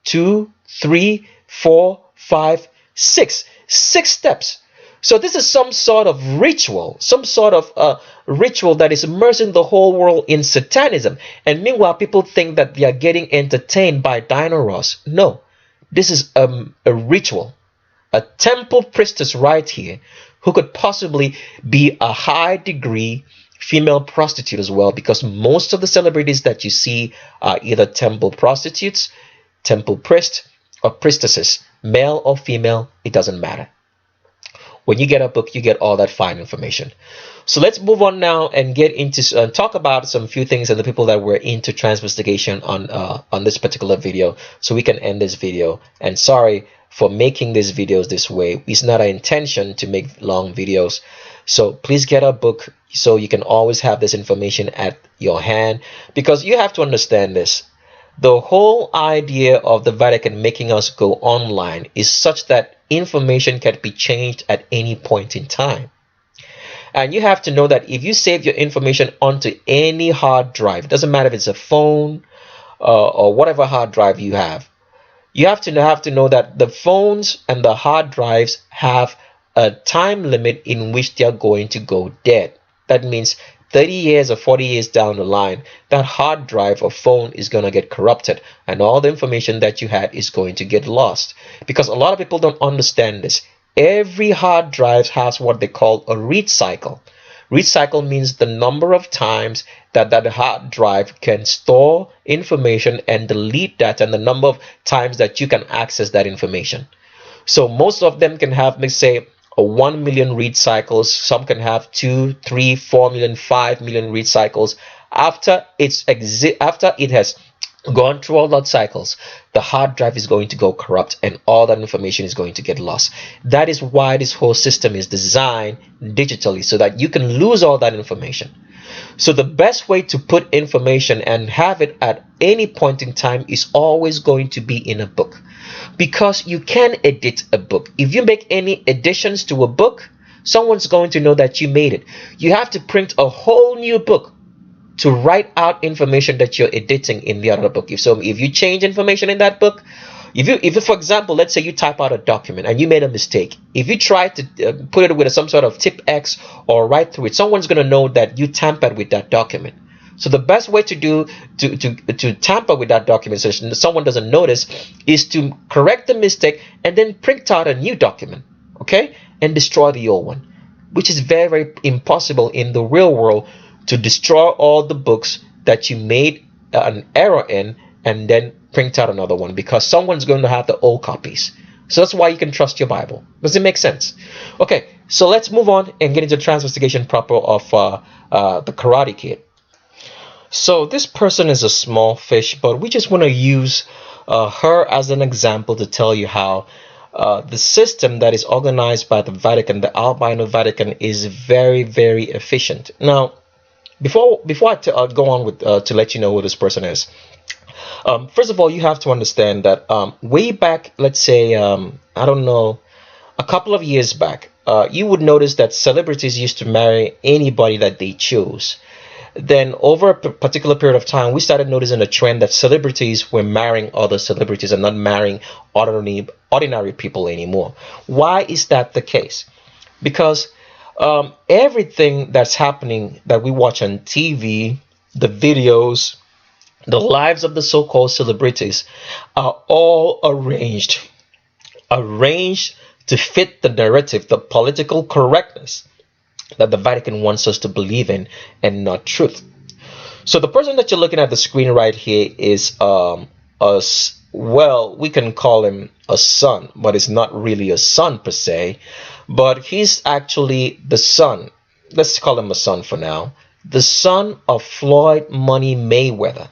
2, 3, 4, 5, 6. 6 steps. So this is some sort of ritual, some sort of ritual that is immersing the whole world in satanism. And meanwhile, people think that they are getting entertained by Dino Ross. No, this is a ritual, a temple priestess right here, who could possibly be a high degree female prostitute as well, because most of the celebrities that you see are either temple prostitutes, temple priest, or priestesses, male or female, it doesn't matter. When you get a book, you get all that fine information. So let's move on now and get into talk about some few things and the people that were into transvestigation on this particular video, so we can end this video. And sorry for making these videos this way. It's not our intention to make long videos. So please get a book so you can always have this information at your hand, because you have to understand this. The whole idea of the Vatican making us go online is such that information can be changed at any point in time. And you have to know that if you save your information onto any hard drive, it doesn't matter if it's a phone or whatever hard drive you have to know that the phones and the hard drives have a time limit in which they are going to go dead. That means 30 years or 40 years down the line, that hard drive or phone is going to get corrupted, and all the information that you had is going to get lost. Because a lot of people don't understand this. Every hard drive has what they call a read cycle. Read cycle means the number of times that hard drive can store information and delete that, and the number of times that you can access that information. So most of them can have, let's say, 1 million read cycles. Some can have 2, 3, 4 million, 5 million read cycles. After it has gone through all that cycles, the hard drive is going to go corrupt and all that information is going to get lost. That is why this whole system is designed digitally, so that you can lose all that information. So the best way to put information and have it at any point in time is always going to be in a book, because you can edit a book. If you make any additions to a book, someone's going to know that you made it. You have to print a whole new book to write out information that you're editing in the other book. If you change information in that book, if you, for example, let's say you type out a document and you made a mistake, if you try to put it with some sort of tip X or write through it, someone's going to know that you tampered with that document. So the best way to tamper with that document so someone doesn't notice is to correct the mistake and then print out a new document, okay, and destroy the old one, which is very, very impossible in the real world, to destroy all the books that you made an error in and then print out another one, because someone's going to have the old copies. So that's why you can trust your Bible. Does it make sense? Okay, so let's move on and get into transvestigation proper of the Karate Kid. So this person is a small fish, but we just want to use her as an example to tell you how the system that is organized by the Vatican, the albino Vatican, is very, very efficient. Now, before I go on with to let you know who this person is, first of all, you have to understand that way back, let's say, I don't know, a couple of years back, you would notice that celebrities used to marry anybody that they chose. then over a particular period of time, we started noticing a trend that celebrities were marrying other celebrities and not marrying ordinary people anymore. Why is that the case? Because everything that's happening that we watch on TV, the videos, the lives of the so-called celebrities are all arranged to fit the narrative, the political correctness that the Vatican wants us to believe in, and not truth. So the person that you're looking at the screen right here is well, we can call him a son, but it's not really a son per se, but he's actually the son. Let's call him a son for now. The son of Floyd Money Mayweather.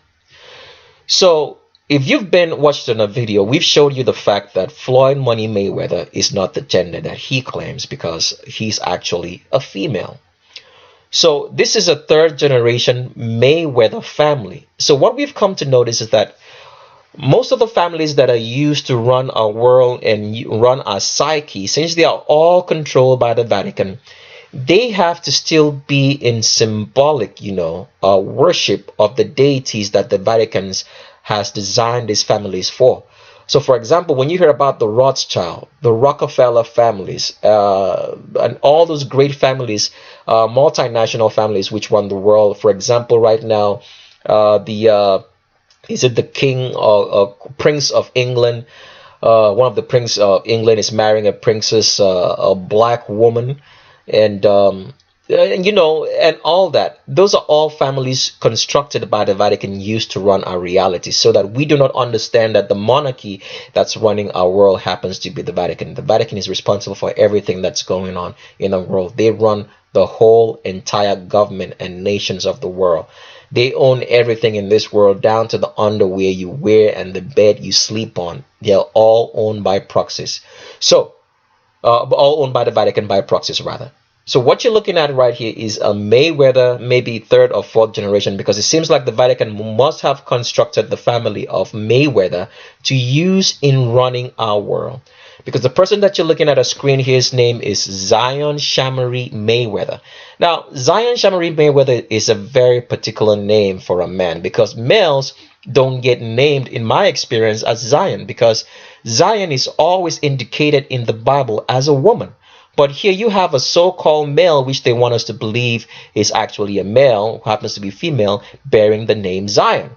So if you've been watching a video, we've showed you the fact that Floyd Money Mayweather is not the gender that he claims because he's actually a female. So this is a third generation Mayweather family. So what we've come to notice is that most of the families that are used to run our world and run our psyche, since they are all controlled by the Vatican, they have to still be in symbolic, worship of the deities that the Vatican has designed these families for. So, for example, when you hear about the Rothschild, the Rockefeller families, and all those great families, multinational families which run the world, for example, right now, is it the King or Prince of England? One of the Prince of England is marrying a princess, a black woman, and and all that. Those are all families constructed by the Vatican used to run our reality, so that we do not understand that the monarchy that's running our world happens to be the Vatican. The Vatican is responsible for everything that's going on in the world. They run the whole entire government and nations of the world. They own everything in this world, down to the underwear you wear and the bed you sleep on. They're all owned by proxies. So, all owned by the Vatican by proxies, rather. So what you're looking at right here is a Mayweather, maybe third or fourth generation, because it seems like the Vatican must have constructed the family of Mayweather to use in running our world. Because the person that you're looking at a screen here, his name is Zion Shamari Mayweather. Now, Zion Shamari Mayweather is a very particular name for a man, because males don't get named, in my experience, as Zion, because Zion is always indicated in the Bible as a woman. But here you have a so-called male, which they want us to believe is actually a male, who happens to be female, bearing the name Zion.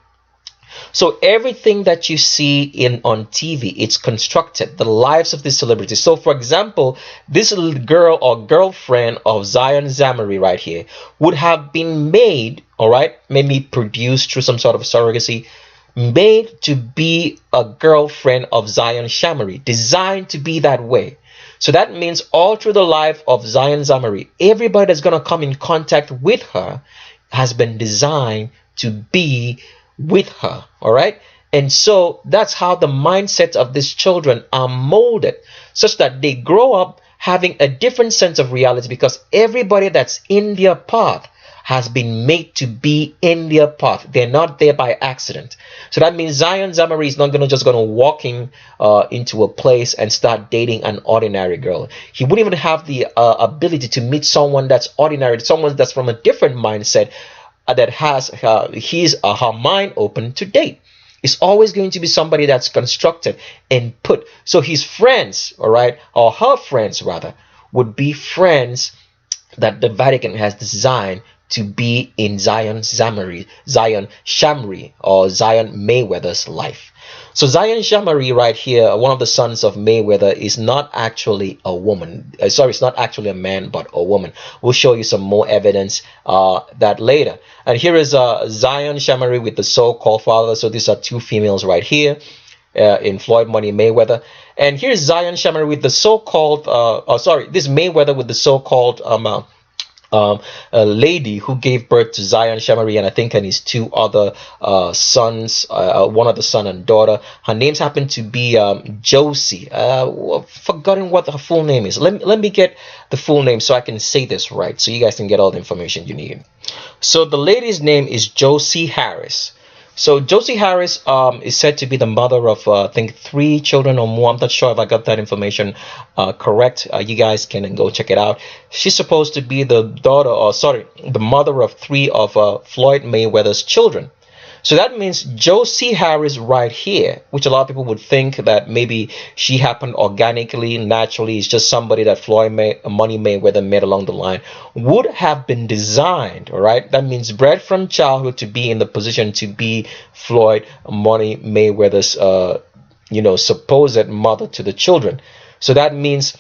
So everything that you see on TV, it's constructed, the lives of these celebrities. So for example, this little girl or girlfriend of Zion Zamari right here would have been made, all right, maybe produced through some sort of surrogacy, made to be a girlfriend of Zion Shamari, designed to be that way. So that means all through the life of Zion Zamari, everybody that's going to come in contact with her has been designed to be with her. All right. And so that's how the mindset of these children are molded, such that they grow up having a different sense of reality, because everybody that's in their path has been made to be in their path. They're not there by accident. So that means Zion Zamari is not just going to walk into a place and start dating an ordinary girl. He wouldn't even have the ability to meet someone that's ordinary, someone that's from a different mindset, that has her mind open to date. It's always going to be somebody that's constructed and put. So his friends, all right, or her friends rather, would be friends that the Vatican has designed to be in Zion Shamri, or Zion Mayweather's life. So Zion Shamari right here, one of the sons of Mayweather, is not actually a woman. It's not actually a man, but a woman. We'll show you some more evidence that later. And here is Zion Shamari with the so-called father. So these are two females right here in Floyd Money Mayweather. And here's Zion Shamari with the so-called, this Mayweather with the so-called a lady who gave birth to Zion Shamari, and I think and his two other sons, one other son and daughter. Her names happen to be Josie. Forgotten what her full name is. Let me get the full name so I can say this right, so you guys can get all the information you need. So the lady's name is Josie Harris. So Josie Harris is said to be the mother of I think 3 children or more. I'm not sure if I got that information correct. You guys can go check it out. She's supposed to be the daughter, or sorry, the mother of 3 of Floyd Mayweather's children. So that means Josie Harris right here, which a lot of people would think that maybe she happened organically, naturally, is just somebody that Money Mayweather met along the line, would have been designed, all right? That means bred from childhood to be in the position to be Floyd Money Mayweather's, supposed mother to the children. So that means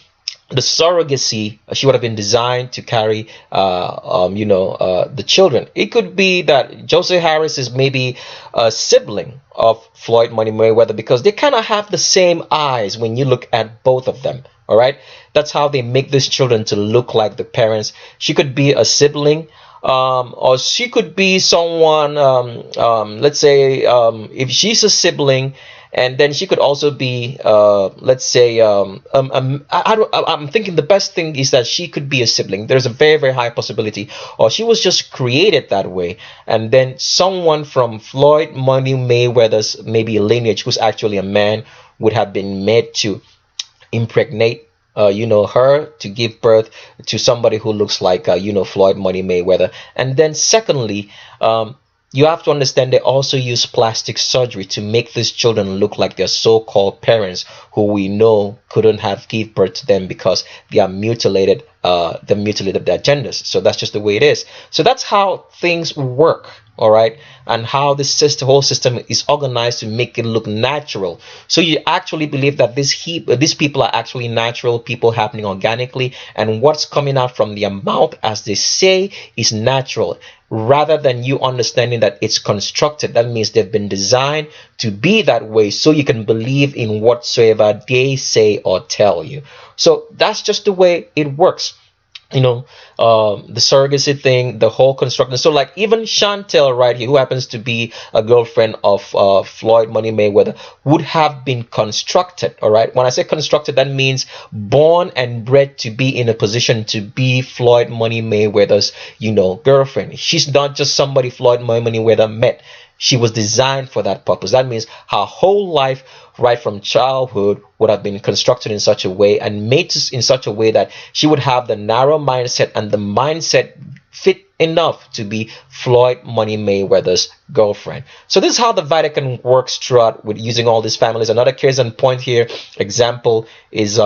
the surrogacy, she would have been designed to carry the children. It could be that Joseph Harris is maybe a sibling of Floyd Money Mayweather, because they kind of have the same eyes when you look at both of them. All right, that's how they make these children to look like the parents. She could be a sibling, or she could be someone, let's say, if she's a sibling, and then she could also be, let's say, I'm thinking the best thing is that she could be a sibling. There's a very, very high possibility, or she was just created that way, and then someone from Floyd Money Mayweather's maybe lineage, who's actually a man, would have been made to impregnate her, to give birth to somebody who looks like Floyd Money Mayweather. And then secondly, you have to understand they also use plastic surgery to make these children look like their so-called parents, who we know couldn't have give birth to them because they are mutilated. They mutilated their genders. So that's just the way it is. So that's how things work. All right, and how this whole system is organized to make it look natural. So you actually believe that these people are actually natural people happening organically, and what's coming out from their mouth, as they say, is natural, rather than you understanding that it's constructed. That means they've been designed to be that way, so you can believe in whatsoever they say or tell you. So that's just the way it works. The surrogacy thing, the whole construction. So like even Chantel right here, who happens to be a girlfriend of Floyd Money Mayweather, would have been constructed. All right, when I say constructed, that means born and bred to be in a position to be Floyd Money Mayweather's girlfriend. She's not just somebody Floyd Money Mayweather met. She was designed for that purpose. That means her whole life, right from childhood, would have been constructed in such a way and made in such a way that she would have the narrow mindset, and the mindset fit enough to be Floyd Money Mayweather's girlfriend. So this is how the Vatican works throughout with using all these families. Another case in point here, example, is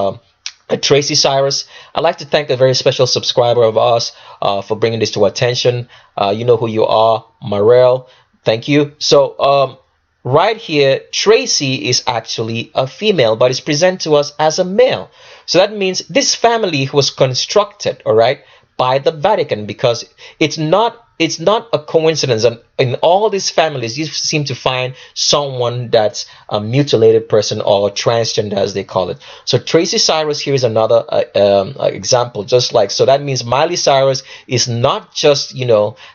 Tracy Cyrus. I'd like to thank a very special subscriber of ours for bringing this to our attention. You know who you are, Marel. Thank you. So right here, Tracy is actually a female, but is presented to us as a male. So that means this family was constructed, all right, by the Vatican, because it's not a coincidence. And in all these families, you seem to find someone that's a mutilated person, or transgender as they call it. So Tracy Cyrus here is another example, just like, so that means Miley Cyrus is not just,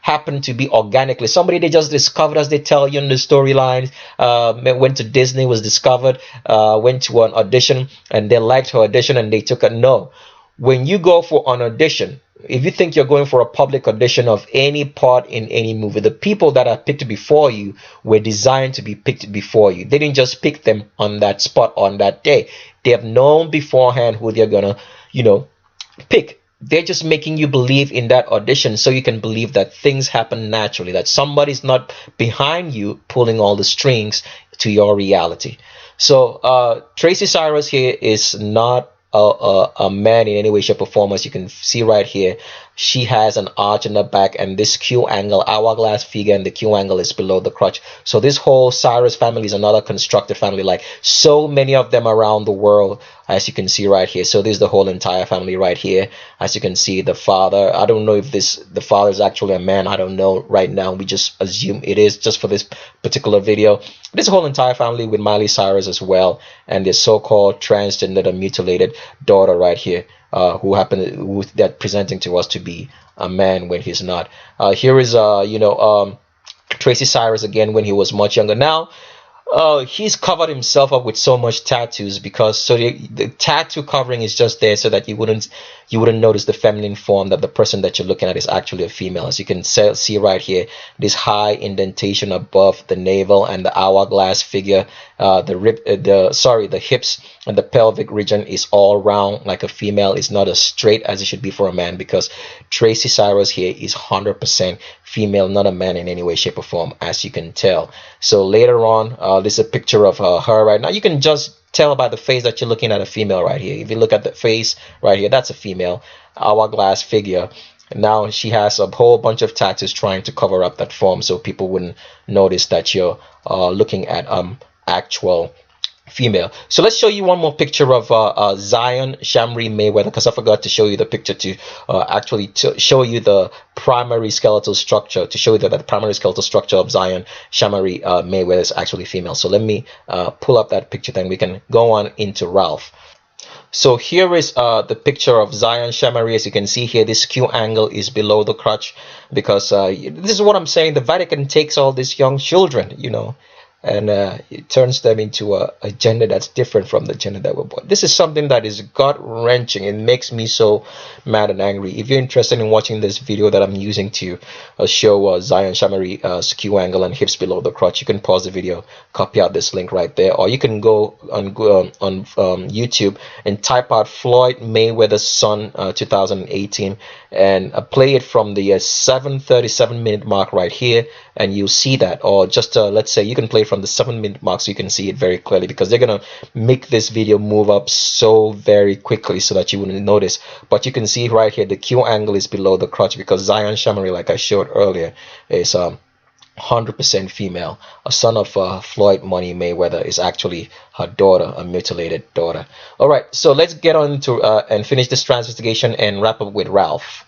happened to be organically somebody they just discovered, as they tell you in the storyline. Went to Disney, was discovered, went to an audition, and they liked her audition and they took her. No. When you go for an audition, if you think you're going for a public audition of any part in any movie, the people that are picked before you were designed to be picked before you. They didn't just pick them on that spot on that day. They have known beforehand who they're gonna, pick. They're just making you believe in that audition so you can believe that things happen naturally, that somebody's not behind you pulling all the strings to your reality. So Tracy Cyrus here is not a man in any way, shape, or form. As you can see right here, she has an arch in the back, and this Q angle, hourglass figure, and the Q angle is below the crotch. So this whole Cyrus family is another constructed family, like so many of them around the world, as you can see right here. So this is the whole entire family right here. As you can see, the father, I don't know if the father is actually a man. I don't know right now. We just assume it is, just for this particular video. This whole entire family with Miley Cyrus as well, and their so-called transgender and mutilated daughter right here, who that presenting to us to be a man when he's not. Here is Tracy Cyrus again when he was much younger. Now He's covered himself up with so much tattoos because so the tattoo covering is just there so that you wouldn't notice the feminine form that the person that you're looking at is actually a female. As you can see right here, this high indentation above the navel and the hourglass figure, the hips and the pelvic region is all round like a female. It's not as straight as it should be for a man because Tracy Cyrus here is 100% female, not a man in any way, shape, or form, as you can tell. So later on, this is a picture of her right now. You can just tell by the face that you're looking at a female right here. If you look at the face right here, that's a female hourglass figure. Now she has a whole bunch of tattoos trying to cover up that form so people wouldn't notice that you're looking at actual female. So let's show you one more picture of Zion Shamri Mayweather, because I forgot to show you the picture to actually to show you the primary skeletal structure, to show you that the primary skeletal structure of Zion Shamri Mayweather is actually female. So let me pull up that picture, then we can go on into Ralph. So here is the picture of Zion Shamari. As you can see here, this Q angle is below the crotch because this is what I'm saying. The Vatican takes all these young children, and it turns them into a gender that's different from the gender that we're born. This is something that is gut-wrenching. It makes me so mad and angry. If you're interested in watching this video that I'm using to show Zion Shamari skew angle and hips below the crotch, you can pause the video, copy out this link right there, or you can go on YouTube and type out Floyd Mayweather's son 2018 and play it from the 7:37-minute mark right here, and you'll see that. Or just let's say you can play from the 7-minute mark so you can see it very clearly, because they're gonna make this video move up so very quickly so that you wouldn't notice. But you can see right here the Q angle is below the crotch because Zion Shamari, like I showed earlier, is 100% female. A son of Floyd Money Mayweather is actually her daughter, a mutilated daughter. All right, so let's get on to and finish this investigation and wrap up with Ralph.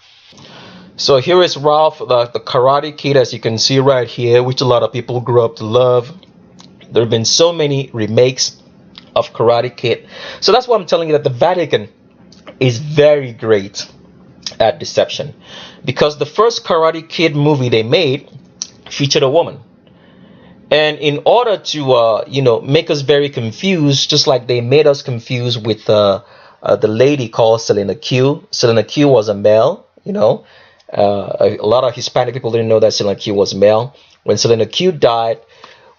So here is Ralph, the Karate Kid, as you can see right here, which a lot of people grew up to love. There have been so many remakes of Karate Kid. So that's why I'm telling you that the Vatican is very great at deception, because the first Karate Kid movie they made featured a woman, and in order to make us very confused, just like they made us confused with the lady called Selena Q. Selena Q was a male. A lot of Hispanic people didn't know that Selena Q was male. When Selena Q died,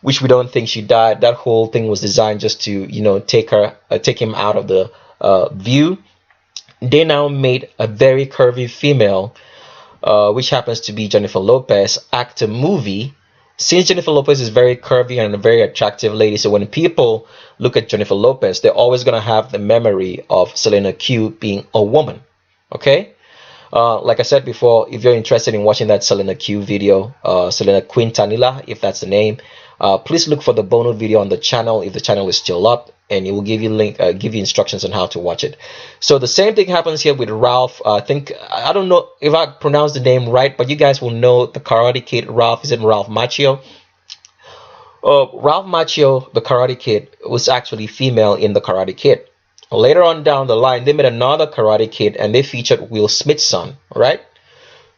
which we don't think she died, that whole thing was designed just to take him out of the view. They now made a very curvy female, which happens to be Jennifer Lopez, act a movie. Since Jennifer Lopez is very curvy and a very attractive lady, so when people look at Jennifer Lopez, they're always going to have the memory of Selena Q being a woman. Okay? Like I said before, if you're interested in watching that Selena Q video, Selena Quintanilla, if that's the name, please look for the Bono video on the channel if the channel is still up, and it will give you instructions on how to watch it. So the same thing happens here with Ralph. I don't know if I pronounced the name right, but you guys will know the Karate Kid. Ralph, is it Ralph Macchio? Ralph Macchio, the Karate Kid, was actually female in the Karate Kid. Later on down the line, they made another Karate Kid, and they featured Will Smith's son, right?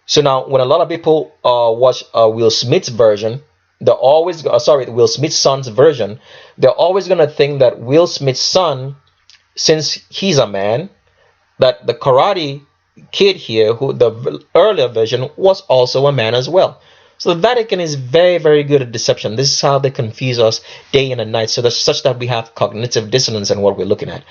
So now, when a lot of people watch Will Smith's version, they're always Will Smith's son's version, they're always gonna think that Will Smith's son, since he's a man, that the Karate Kid here, who the earlier version, was also a man as well. So the Vatican is very, very good at deception. This is how they confuse us day in and night, so that's such that we have cognitive dissonance in what we're looking at.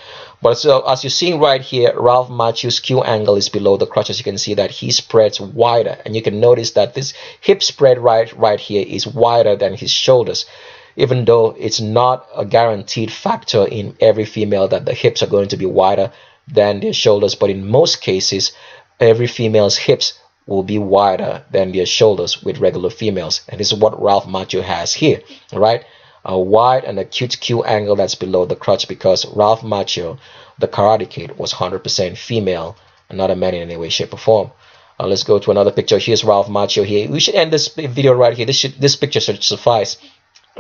But so as you're seeing right here, Ralph Macchio's Q angle is below the crotch. As you can see that he spreads wider, and you can notice that this hip spread right here is wider than his shoulders, even though it's not a guaranteed factor in every female that the hips are going to be wider than their shoulders. But in most cases, every female's hips will be wider than their shoulders with regular females, and this is what Ralph Macchio has here, right? A wide and acute Q angle that's below the crotch, because Ralph Macchio, the Karate Kid, was 100% female and not a man in any way, shape, or form. Let's go to another picture. Here's Ralph Macchio here. We should end this video right here. This picture should suffice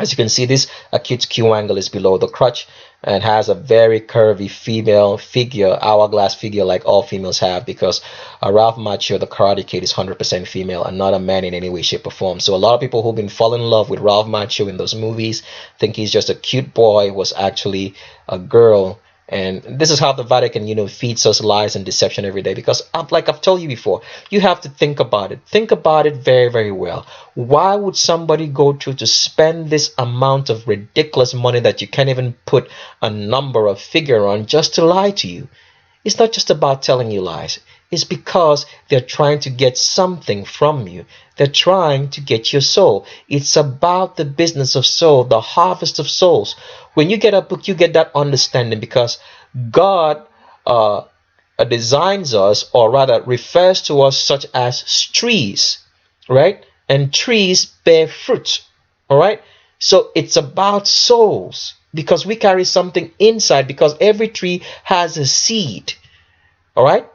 As you can see, this acute Q angle is below the crotch and has a very curvy female figure, hourglass figure like all females have, because Ralph Macchio, the Karate Kid, is 100% female and not a man in any way, shape, or form. So a lot of people who've been falling in love with Ralph Macchio in those movies think he's just a cute boy, was actually a girl. And this is how the Vatican, feeds us lies and deception every day. Because, like I've told you before, you have to think about it. Think about it very, very well. Why would somebody go through to spend this amount of ridiculous money that you can't even put a number or figure on just to lie to you? It's not just about telling you lies. It's because they're trying to get something from you. They're trying to get your soul. It's about the business of soul, the harvest of souls. When you get a book, you get that understanding, because God designs us, or rather refers to us, such as trees, right? And trees bear fruit, all right? So it's about souls, because we carry something inside, because every tree has a seed, all right?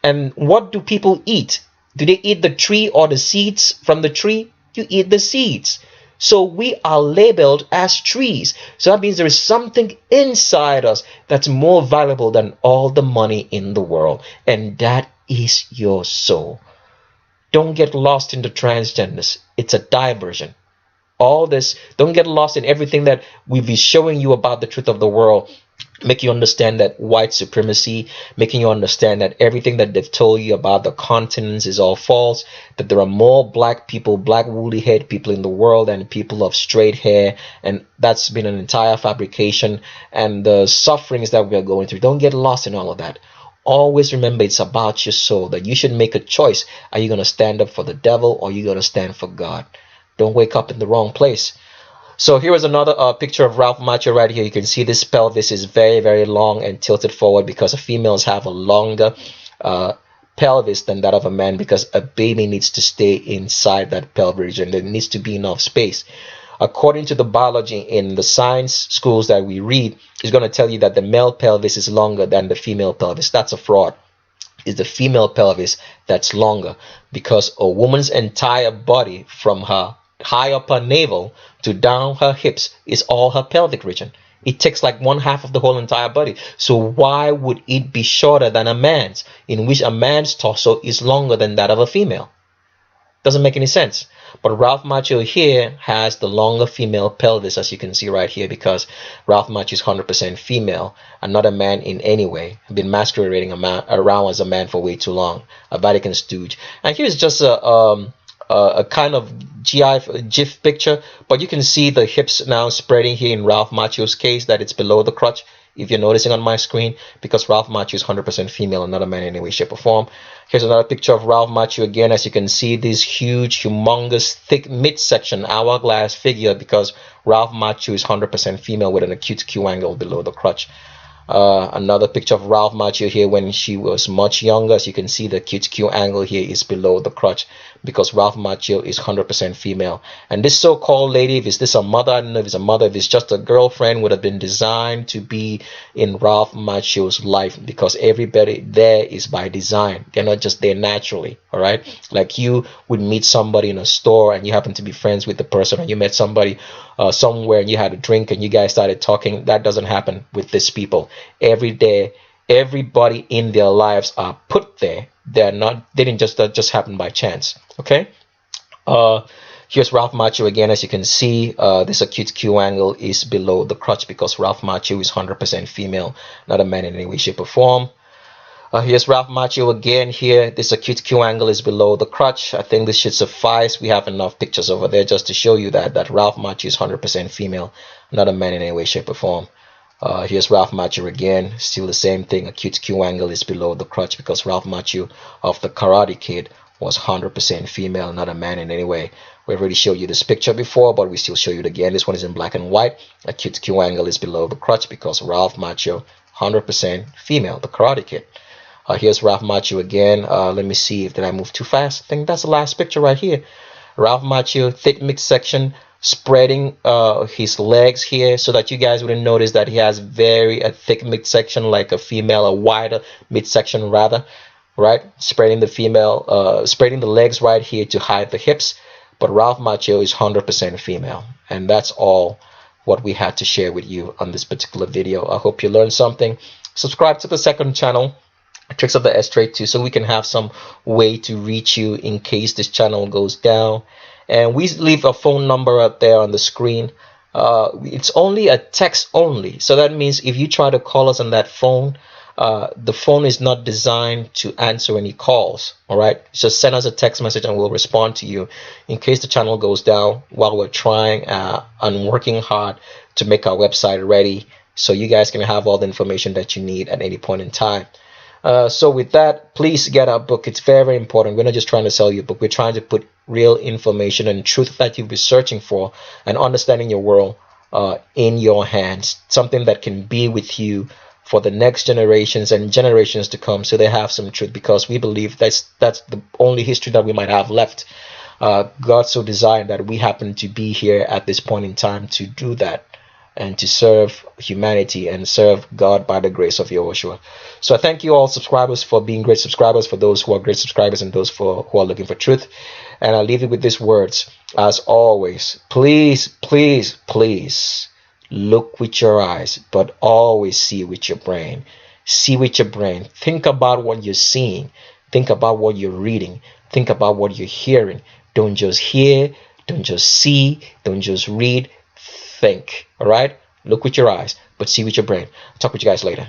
And what do people eat? Do they eat the tree or the seeds from the tree? You eat the seeds. So we are labeled as trees. So that means there is something inside us that's more valuable than all the money in the world. And that is your soul. Don't get lost in the transgenders. It's a diversion. All this, don't get lost in everything that we'll be showing you about the truth of the world, make you understand that white supremacy, making you understand that everything that they've told you about the continents is all false, that there are more black people, black woolly haired people in the world than people of straight hair, and that's been an entire fabrication, and the sufferings that we are going through. Don't get lost in all of that. Always remember, it's about your soul, that you should make a choice. Are you going to stand up for the devil, or are you going to stand for God? Don't wake up in the wrong place. So here is another picture of Ralph Macchio right here. You can see this pelvis is very, very long and tilted forward, because females have a longer pelvis than that of a man, because a baby needs to stay inside that pelvic region. There needs to be enough space. According to the biology in the science schools that we read, it's going to tell you that the male pelvis is longer than the female pelvis. That's a fraud. It's the female pelvis that's longer, because a woman's entire body, from her high up her navel to down her hips, is all her pelvic region. It takes like 1/2 of the whole entire body. So why would it be shorter than a man's, in which a man's torso is longer than that of a female? Doesn't make any sense. But Ralph Macchio here has the longer female pelvis, as you can see right here, because Ralph Macchio is 100% female and not a man in any way. Been masquerading around as a man for way too long. A Vatican stooge. And here's just a kind of GIF picture, but you can see the hips now spreading here in Ralph Macchio's case, that it's below the crotch, if you're noticing on my screen, because Ralph Macchio is 100% female and not a man in any way, shape, or form. Here's another picture of Ralph Macchio again. As you can see, this huge, humongous, thick midsection hourglass figure, because Ralph Macchio is 100% female with an acute Q angle below the crotch. Another picture of Ralph Macchio here when she was much younger. As you can see, the acute Q angle here is below the crotch, because Ralph Macchio is 100% female. And this so-called lady, if it's this a mother, I don't know if it's a mother, if it's just a girlfriend, would have been designed to be in Ralph Macchio's life, because everybody there is by design. They're not just there naturally, all right? Like you would meet somebody in a store and you happen to be friends with the person, or you met somebody somewhere and you had a drink and you guys started talking. That doesn't happen with these people. Every day, everybody in their lives are put there. They didn't just happen by chance. Okay. Here's Ralph Macchio again. As you can see, this acute Q angle is below the crotch, because Ralph Macchio is 100% female, not a man in any way, shape, or form. Here's Ralph Macchio again here. This acute Q angle is below the crotch. I think this should suffice. We have enough pictures over there just to show you that Ralph Macchio is 100% female, not a man in any way, shape, or form. Here's Ralph Macchio again. Still the same thing. Acute Q angle is below the crotch, because Ralph Macchio of the Karate Kid was 100% female, not a man in any way. We already showed you this picture before, but we still show you it again. This one is in black and white. Acute Q angle is below the crotch, because Ralph Macchio, 100% female, the Karate Kid. Here's Ralph Macchio again. Let me see if did I move too fast. I think that's the last picture right here. Ralph Macchio, thick midsection, spreading his legs here, so that you guys wouldn't notice that he has a thick midsection, like a female, a wider midsection rather, right? Spreading the legs right here to hide the hips. but Ralph Macho is 100% female. And that's all what we had to share with you on this particular video. I hope you learned something. Subscribe to the second channel, Tricks of the S Trade 2, so we can have some way to reach you in case this channel goes down. And we leave a phone number out there on the screen. It's only a text only, so that means if you try to call us on that phone, the phone is not designed to answer any calls. All right, just send us a text message and we'll respond to you in case the channel goes down while we're trying and working hard to make our website ready so you guys can have all the information that you need at any point in time. So with that, please get our book. It's very, very important. We're not just trying to sell you a book. We're trying to put real information and truth that you'll be searching for and understanding your world in your hands. Something that can be with you for the next generations and generations to come, so they have some truth, because we believe that's the only history that we might have left. God so designed that we happen to be here at this point in time to do that and to serve humanity and serve God by the grace of Yahushua. So I thank you all subscribers for being great subscribers, for those who are great subscribers and those who are looking for truth. And I'll leave you with these words. As always, please, please, please look with your eyes, but always see with your brain. See with your brain. Think about what you're seeing. Think about what you're reading. Think about what you're hearing. Don't just hear. Don't just see. Don't just read. Think. All right? Look with your eyes, but see with your brain. I'll talk with you guys later.